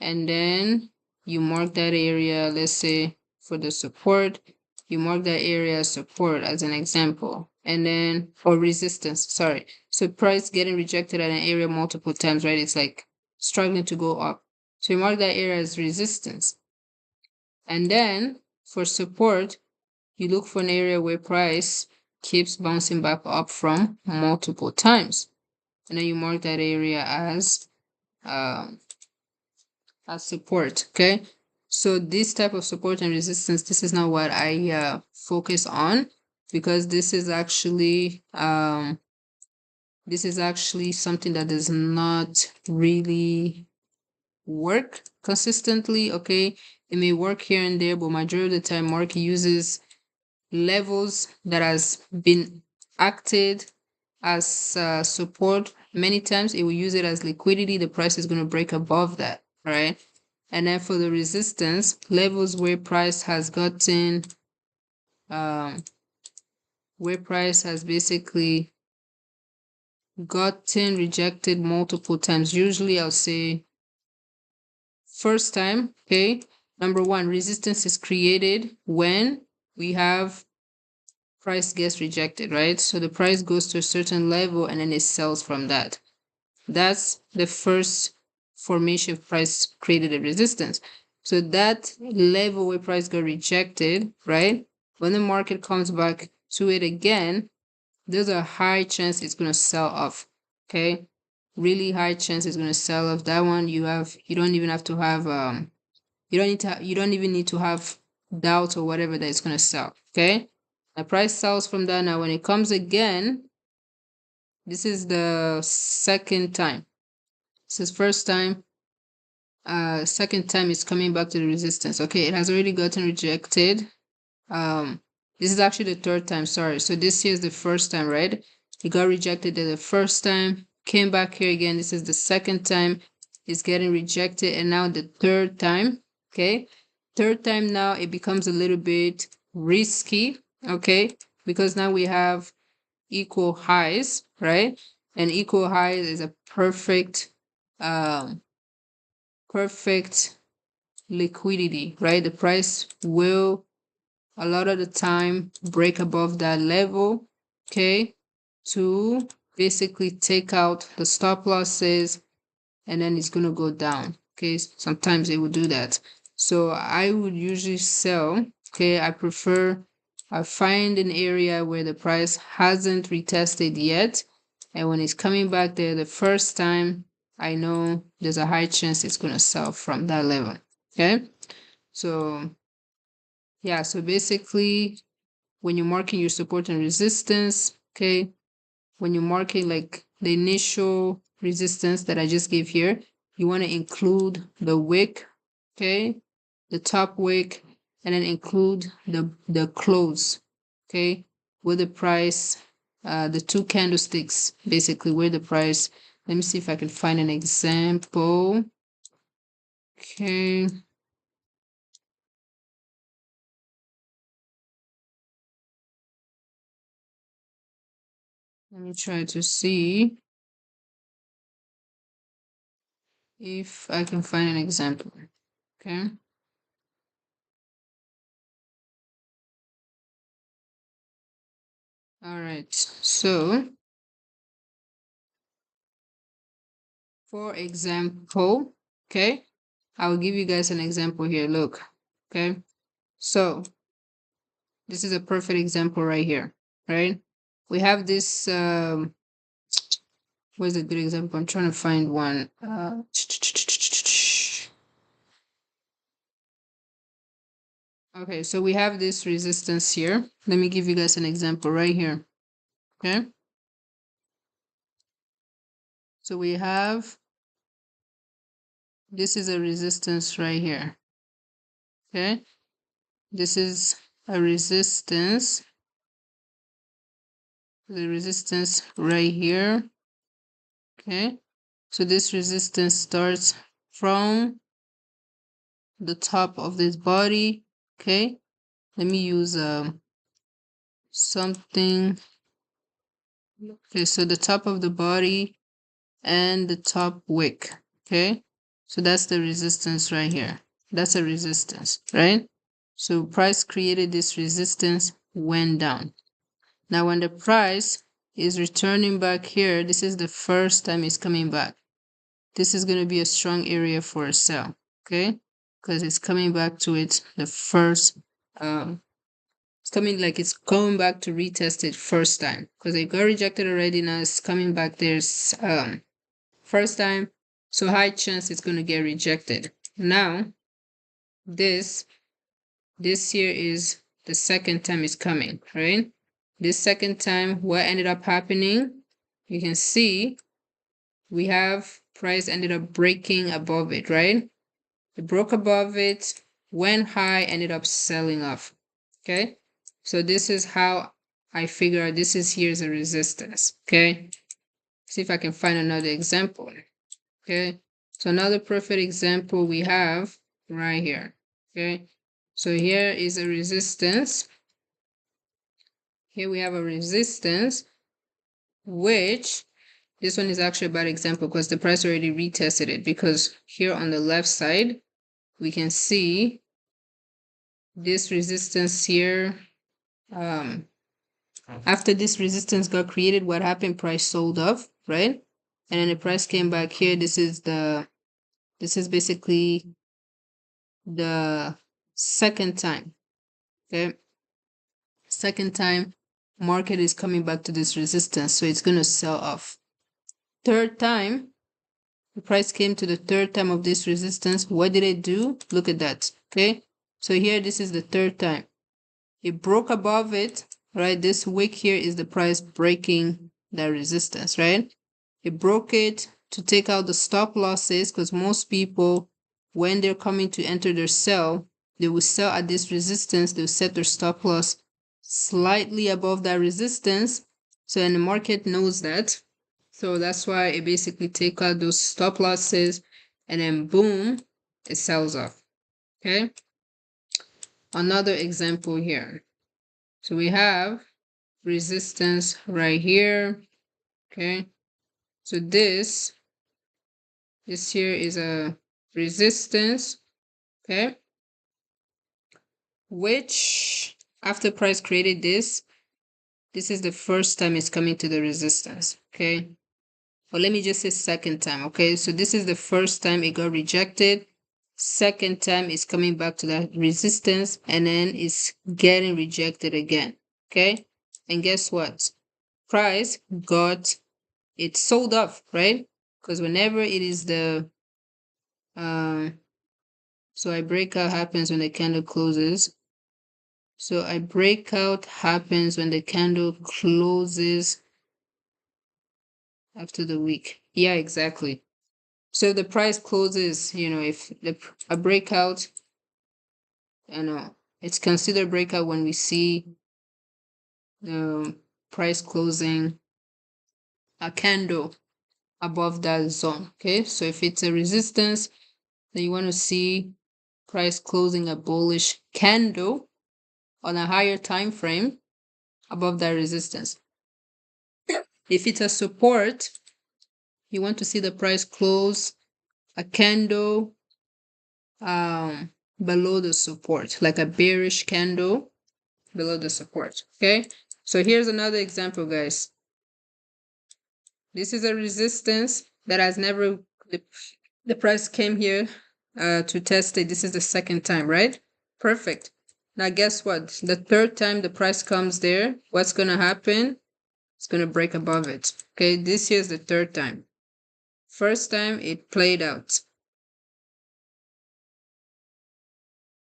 and then you mark that area, let's say for the support, you mark that area as support as an example, and then or resistance, sorry. So price getting rejected at an area multiple times, right? It's like struggling to go up. So you mark that area as resistance. And then for support, you look for an area where price keeps bouncing back up from multiple times. And then you mark that area um, as support, okay? So this type of support and resistance, this is not what I focus on because this is actually something that does not really work consistently, okay? It may work here and there, but majority of the time market uses levels that has been acted as support. Many times it will use it as liquidity. The price is going to break above that, all right? And then for the resistance, levels where price has gotten, where price has basically gotten rejected multiple times. Usually I'll say first time, okay? Number one, resistance is created when we have price gets rejected, right? So the price goes to a certain level and then it sells from that. That's the first formation of price created a resistance. So that level where price got rejected, right? When the market comes back to it again, there's a high chance it's going to sell off. Okay, really high chance it's going to sell off. That one you don't even have to have you don't even need to have doubt or whatever that it's going to sell. Okay, the price sells from that. Now when it comes again, this is the second time. This is first time. Second time it's coming back to the resistance. Okay, it has already gotten rejected. um this is actually the third time, sorry. So this here is the first time, right? It got rejected the first time, came back here again. This is the second time it's getting rejected, and now the third time. Okay, third time now it becomes a little bit risky. Okay, because now we have equal highs, right? And equal highs is a perfect liquidity, right? The price will a lot of the time break above that level, okay, to basically take out the stop losses, and then it's going to go down. Okay, sometimes it will do that. So I would usually sell. Okay, I find an area where the price hasn't retested yet, and when it's coming back there the first time, I know there's a high chance it's going to sell from that level. Okay, so yeah, so basically when you're marking your support and resistance, okay, when you're marking like the initial resistance that I just gave here, you want to include the wick, okay, the top wick, and then include the close, okay, with the price, the two candlesticks, basically where the price. Let me see if I can find an example. Okay. Let me try to see if I can find an example. Okay. All right. So, for example, okay, I will give you guys an example here. Look, okay. So, this is a perfect example right here, right? We have this, where's a good example? I'm trying to find one. Okay, so we have this resistance here. Let me give you guys an example right here, okay? So we have, this is a resistance right here, okay? This is a resistance, the resistance right here, okay? So this resistance starts from the top of this body, okay? Let me use something. Okay, so the top of the body and the top wick, okay? So that's the resistance right here. That's a resistance, right? So price created this resistance, went down. Now when the price is returning back here, this is the first time it's coming back. This is going to be a strong area for a sell, okay? Because it's coming back to it the first, it's coming like it's going back to retest it first time. Because it got rejected already, now it's coming back there's first time. So high chance it's going to get rejected. Now, this here is the second time it's coming, right? This second time, what ended up happening, you can see we have price ended up breaking above it, right? It broke above it, went high, ended up selling off. Okay, so this is how I figure this is here's a resistance. Okay, see if I can find another example. Okay, so another perfect example we have right here. Okay, so here is a resistance. Here we have a resistance, which this one is actually a bad example because the price already retested it, because here on the left side, we can see this resistance here. After this resistance got created, what happened? Price sold off, right? And then the price came back here. This is basically the second time. Okay. Second time market is coming back to this resistance, so it's going to sell off. Third time, the price came to the third time of this resistance. What did it do? Look at that. Okay, so here this is the third time. It broke above it, right? This wick here is the price breaking that resistance, right? It broke it to take out the stop losses, because most people, when they're coming to enter their sell, they will sell at this resistance. They'll set their stop loss slightly above that resistance. So, and the market knows that. So that's why it basically take out those stop losses, and then boom, it sells off. Okay. Another example here. So we have resistance right here. Okay. So this here is a resistance. Okay. Which after price created this is the first time it's coming to the resistance. Okay. Or let me just say second time. Okay. So this is the first time it got rejected. Second time it's coming back to that resistance, and then it's getting rejected again. Okay. And guess what? Price got it sold off, right? Because whenever it is the so a breakout happens when the candle closes. So a breakout happens when the candle closes after the week. Yeah, exactly. So the price closes, if a breakout, it's considered breakout when we see the price closing a candle above that zone. Okay, so if it's a resistance, then you want to see price closing a bullish candle on a higher time frame above that resistance. If it's a support, you want to see the price close a candle below the support, like a bearish candle below the support. Okay, so here's another example, guys. This is a resistance that has never, the price came here to test it. This is the second time, right? Perfect. Now guess what? The third time the price comes there, what's going to happen? It's going to break above it. Okay, this here is the third time. First time it played out.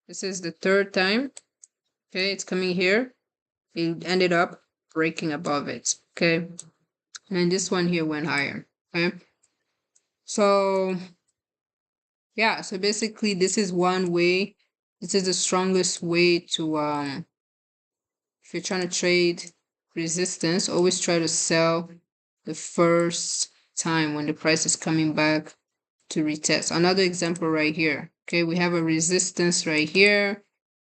This is the third time. Okay, it's coming here. It ended up breaking above it. Okay, and this one here went higher. Okay, so yeah, so basically this is one way. This is the strongest way to if you're trying to trade resistance, always try to sell the first time when the price is coming back to retest. Another example right here. Okay, we have a resistance right here.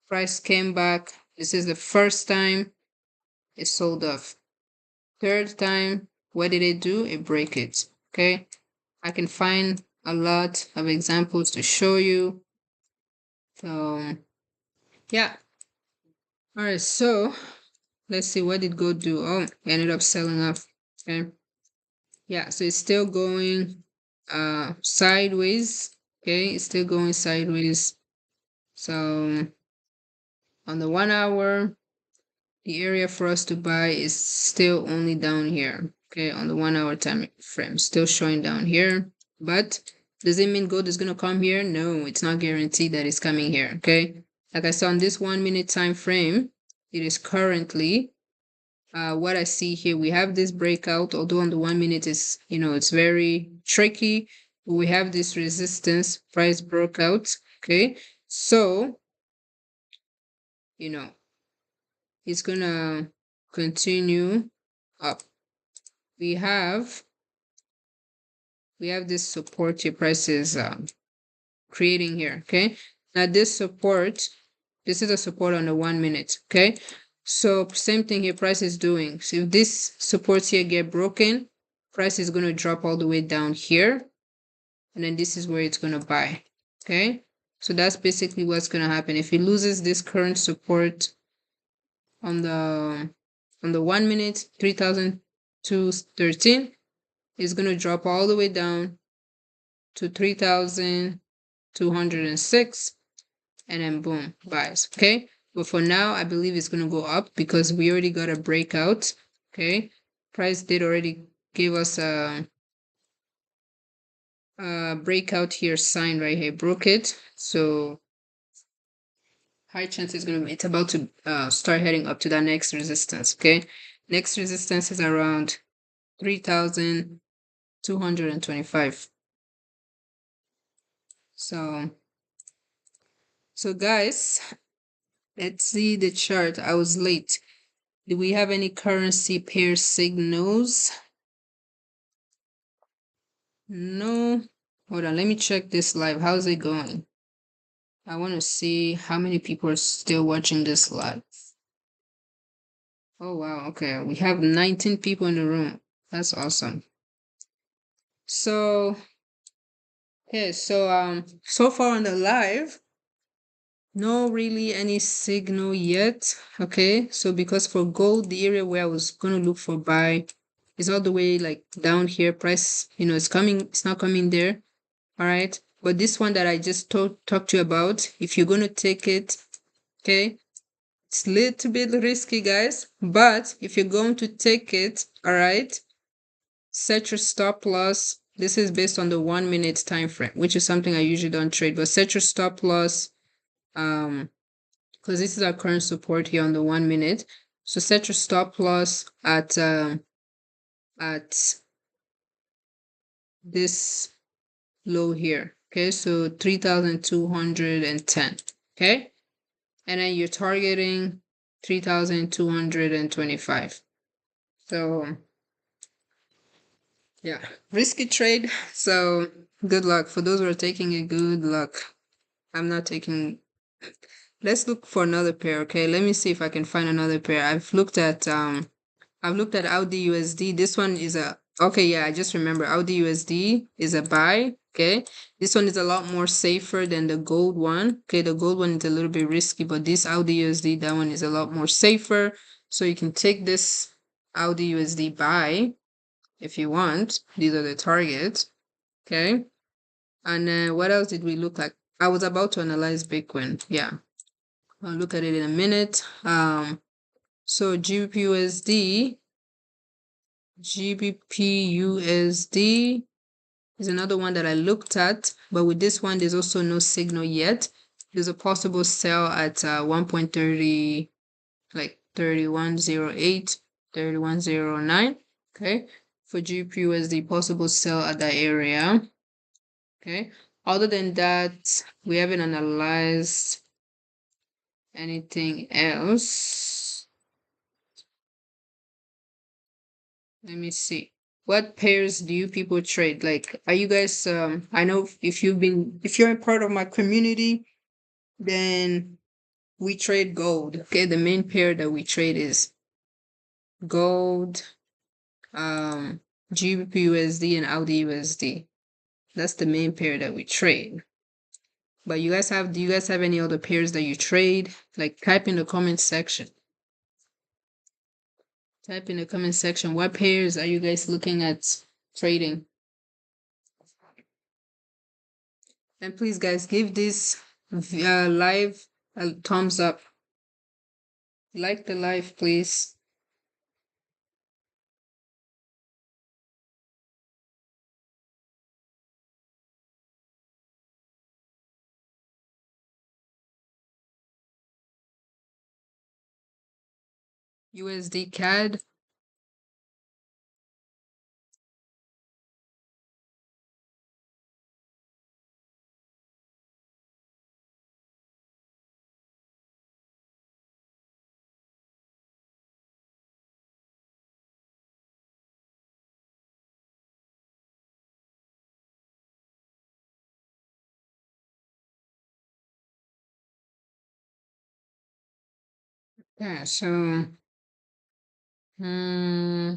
Price came back. This is the first time it sold off. Third time, what did it do? It break it. Okay, I can find a lot of examples to show you. So yeah. All right, so let's see, what did gold do? Oh, it ended up selling off. Okay. Yeah, so it's still going sideways. Okay, it's still going sideways. So on the 1 hour, the area for us to buy is still only down here. Okay, on the 1 hour time frame, still showing down here. But does it mean gold is going to come here? No, it's not guaranteed that it's coming here. Okay, like I saw on this 1 minute time frame, it is currently what I see here. We have this breakout, although on the 1 minute is, it's very tricky. We have this resistance, price broke out. Okay, so it's gonna continue up. We have this support here, price is creating here. Okay, now this support, this is a support on the 1 minute. Okay, so same thing here, price is doing. So if this supports here get broken, price is going to drop all the way down here, and then this is where it's going to buy. Okay, so that's basically what's going to happen. If it loses this current support on the 1 minute, 3,213, it's going to drop all the way down to 3,206, and then boom, buys. Okay, But for now, I believe it's going to go up because we already got a breakout. Okay. Price did already give us a breakout here sign right here, broke it. So high chance it's about to start heading up to that next resistance. Okay. Next resistance is around 3,225. So guys, let's see the chart. I was late. Do we have any currency pair signals? No. Hold on, let me check this live. How's it going? I want to see how many people are still watching this live. Oh wow, okay. We have 19 people in the room. That's awesome. So, okay, so far on the live, no really any signal yet. Okay, so because for gold, the area where I was gonna look for buy is all the way like down here. Price, it's not coming there. All right, but this one that I just talked to you about, if you're gonna take it, okay, it's a little bit risky, guys, but if you're going to take it, all right, set your stop loss. This is based on the 1 minute time frame, which is something I usually don't trade, but set your stop loss because this is our current support here on the 1 minute. So set your stop loss at this low here. Okay, so 3,210. Okay, and then you're targeting 3,225. So yeah, risky trade. So good luck for those who are taking it. Good luck. I'm not taking. Let's look for another pair. Okay, let me see if I can find another pair. I've looked at Audi USD. This one is a okay. Yeah, I just remember Audi USD is a buy. Okay, this one is a lot more safer than the gold one. Okay, the gold one is a little bit risky, but this Audi USD, that one is a lot more safer. So you can take this Audi USD buy if you want. These are the targets. Okay, and what else did we look like? I was about to analyze Bitcoin. Yeah, I'll look at it in a minute. So GBP USD is another one that I looked at, but with this one, there's also no signal yet. There's a possible sell at 1.30, like 3108, 3109. Okay, for GBP USD, possible sell at that area. Okay, other than that, we haven't analyzed anything else. Let me see. What pairs do you people trade? Like, are you guys I know if you're a part of my community, then we trade gold. Okay, the main pair that we trade is gold, GBP USD and Audi USD. That's the main pair that we trade. But do you guys have any other pairs that you trade? Like type in the comment section. Type in the comment section. What pairs are you guys looking at trading? And please, guys, give this live a thumbs up. Like the live, please. USD CAD. Yeah, so okay.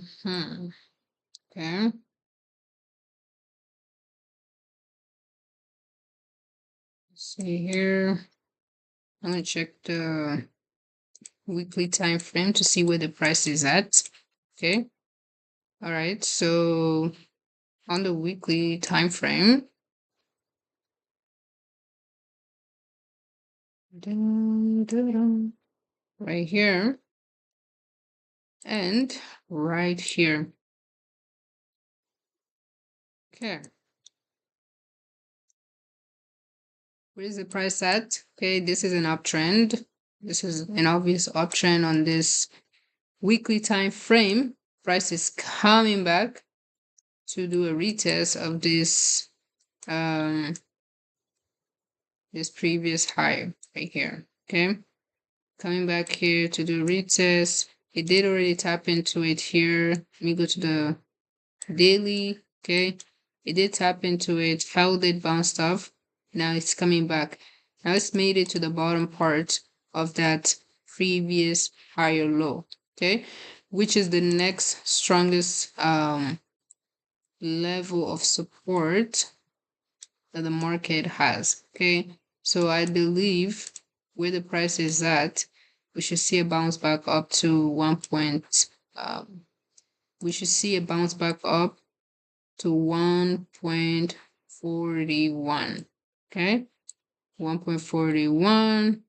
Let's see here. I'm gonna check the weekly time frame to see where the price is at. Okay. All right. So on the weekly time frame, right here, and right here. Okay. Where is the price at? Okay, this is an uptrend. This is an obvious uptrend on this weekly time frame. Price is coming back to do a retest of this previous high right here. Okay, coming back here to do retest. It did already tap into it here. Let me go to the daily. Okay, it did tap into it, held it, bounced off. Now it's coming back. Now it's made it to the bottom part of that previous higher low. Okay, which is the next strongest level of support that the market has. Okay, so I believe where the price is at, we should see a bounce back up to we should see a bounce back up to 1.41. Okay, 1.41.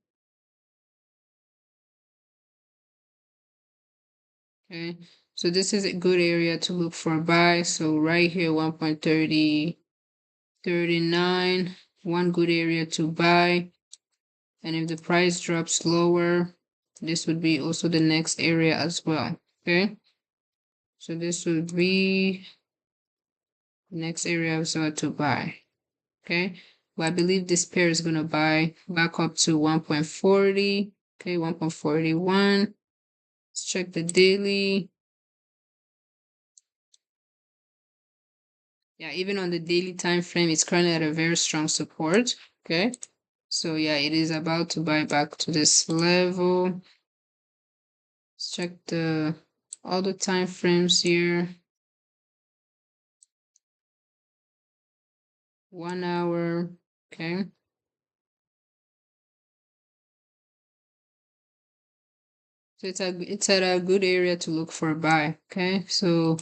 Okay, so this is a good area to look for a buy. So right here, 1.39, one good area to buy. And if the price drops lower, this would be also the next area as well. Okay, so this would be the next area as well to buy. Okay, well, I believe this pair is going to buy back up to 1.40. Okay, 1.41. Let's check the daily. Yeah, even on the daily time frame, it's currently at a very strong support. Okay, so yeah, it is about to buy back to this level. Let's check the all the time frames here. 1 hour. Okay, so it's at a good area to look for a buy. Okay, so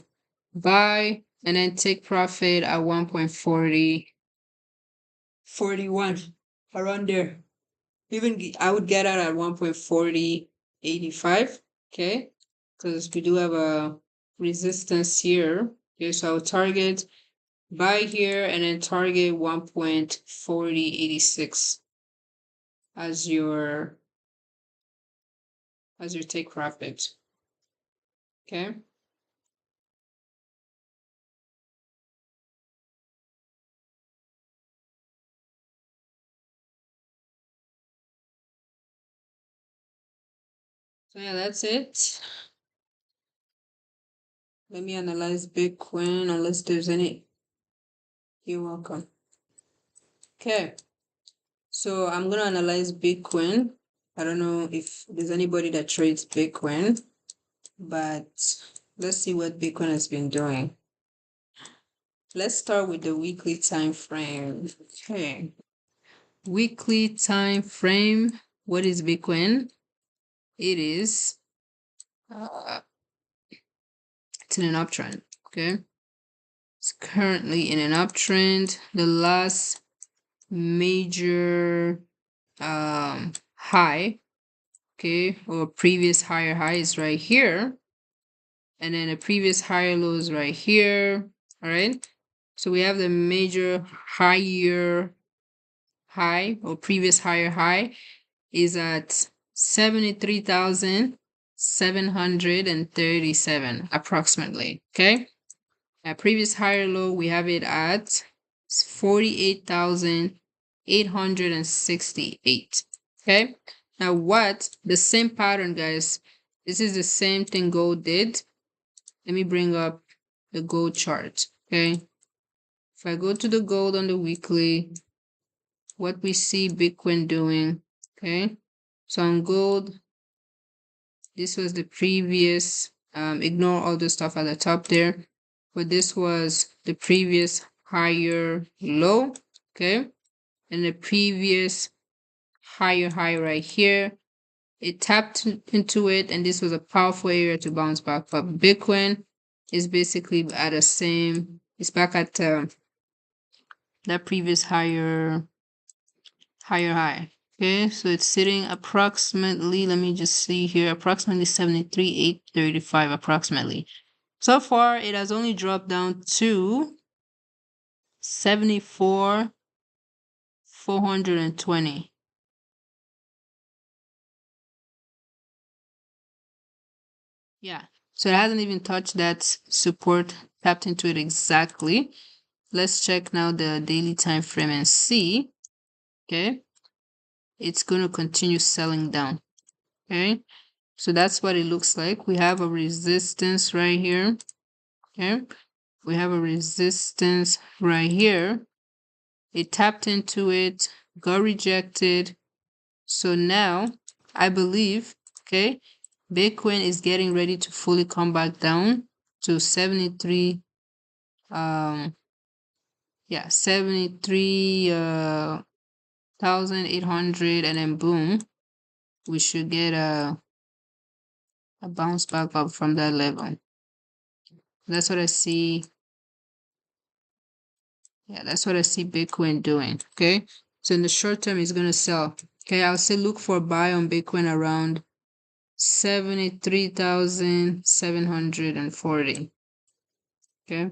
buy and then take profit at 1.41 around there. Even I would get out at 1.4085. Okay, because we do have a resistance here. Okay, so I'll target buy here and then target 1.4086 as your take profit. Okay. So yeah, that's it. Let me analyze Bitcoin unless there's any. You're welcome. Okay. So I'm gonna analyze Bitcoin. I don't know if there's anybody that trades Bitcoin, but let's see what Bitcoin has been doing. Let's start with the weekly time frame. Okay. Weekly time frame. What is Bitcoin? It is it's in an uptrend. Okay. It's currently in an uptrend. The last major high, okay, or previous higher high is right here, and then the previous higher low is right here. All right, so we have the major higher high or previous higher high is at 73,737 approximately. Okay, at previous higher low we have it at 48,868. Okay, now what the same pattern, guys, this is the same thing gold did. Let me bring up the gold chart. Okay, if I go to the gold on the weekly, what we see Bitcoin doing. Okay, so on gold, this was the previous ignore all the stuff at the top there, but this was the previous higher low. Okay, and the previous higher high right here. It tapped into it, and this was a powerful area to bounce back. But Bitcoin is basically at the same, it's back at that previous higher high. Okay, so it's sitting approximately, let me just see here, approximately 73,835 approximately. So far, it has only dropped down to 74,420. Yeah, so it hasn't even touched that support, tapped into it exactly. Let's check now the daily time frame and see. Okay, it's going to continue selling down. Okay, so that's what it looks like. We have a resistance right here. Okay, we have a resistance right here. It tapped into it, got rejected. So now I believe, okay, Bitcoin is getting ready to fully come back down to 73, yeah, 73,800, and then boom, we should get a bounce back up from that level. That's what I see. Yeah, that's what I see Bitcoin doing. Okay. So in the short term, it's gonna sell. Okay, I'll say look for a buy on Bitcoin around 73,740. Okay.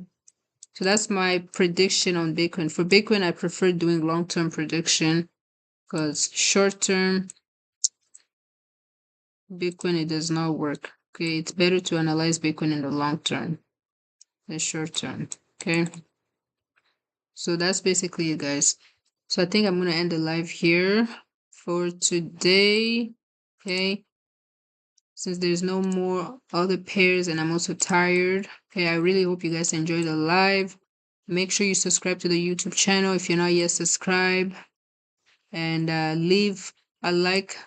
So that's my prediction on Bitcoin. For Bitcoin, I prefer doing long-term prediction because short-term Bitcoin, it does not work. Okay, it's better to analyze Bitcoin in the long term than short term. Okay, so that's basically it, guys. So I think I'm gonna end the live here for today. Okay, since there's no more other pairs and I'm also tired. Okay, I really hope you guys enjoy the live. Make sure you subscribe to the YouTube channel if you're not yet subscribed, and leave a like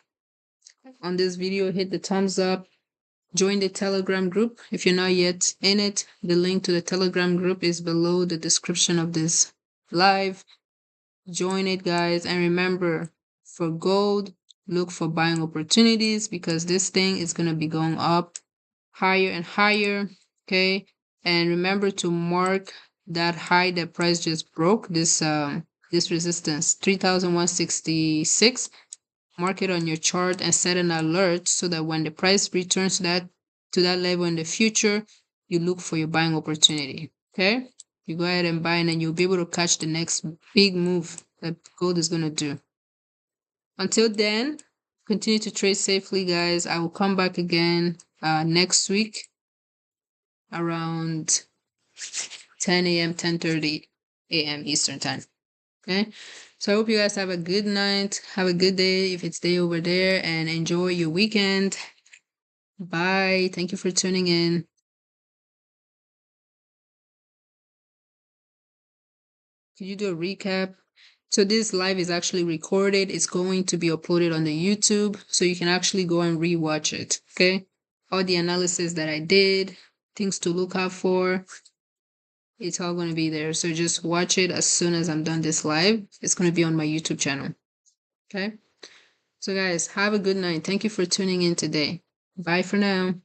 on this video. Hit the thumbs up. Join the Telegram group if you're not yet in it. The link to the Telegram group is below the description of this live. Join it, guys. And remember, for gold, look for buying opportunities because this thing is going to be going up higher and higher. Okay. And remember to mark that high that price just broke, this resistance, 3,166. Mark it on your chart and set an alert so that when the price returns to that level in the future, you look for your buying opportunity. Okay, you go ahead and buy, and then you'll be able to catch the next big move that gold is going to do. Until then, continue to trade safely, guys. I will come back again next week around 10 a.m 10:30 a.m Eastern time. Okay, so I hope you guys have a good night, have a good day if it's day over there, and enjoy your weekend. Bye. Thank you for tuning in. Could you do a recap? So this live is actually recorded. It's going to be uploaded on the YouTube, so you can actually go and rewatch it. Okay, all the analysis that I did, things to look out for, it's all going to be there. So just watch it as soon as I'm done this live. It's going to be on my YouTube channel. Okay. So guys, have a good night. Thank you for tuning in today. Bye for now.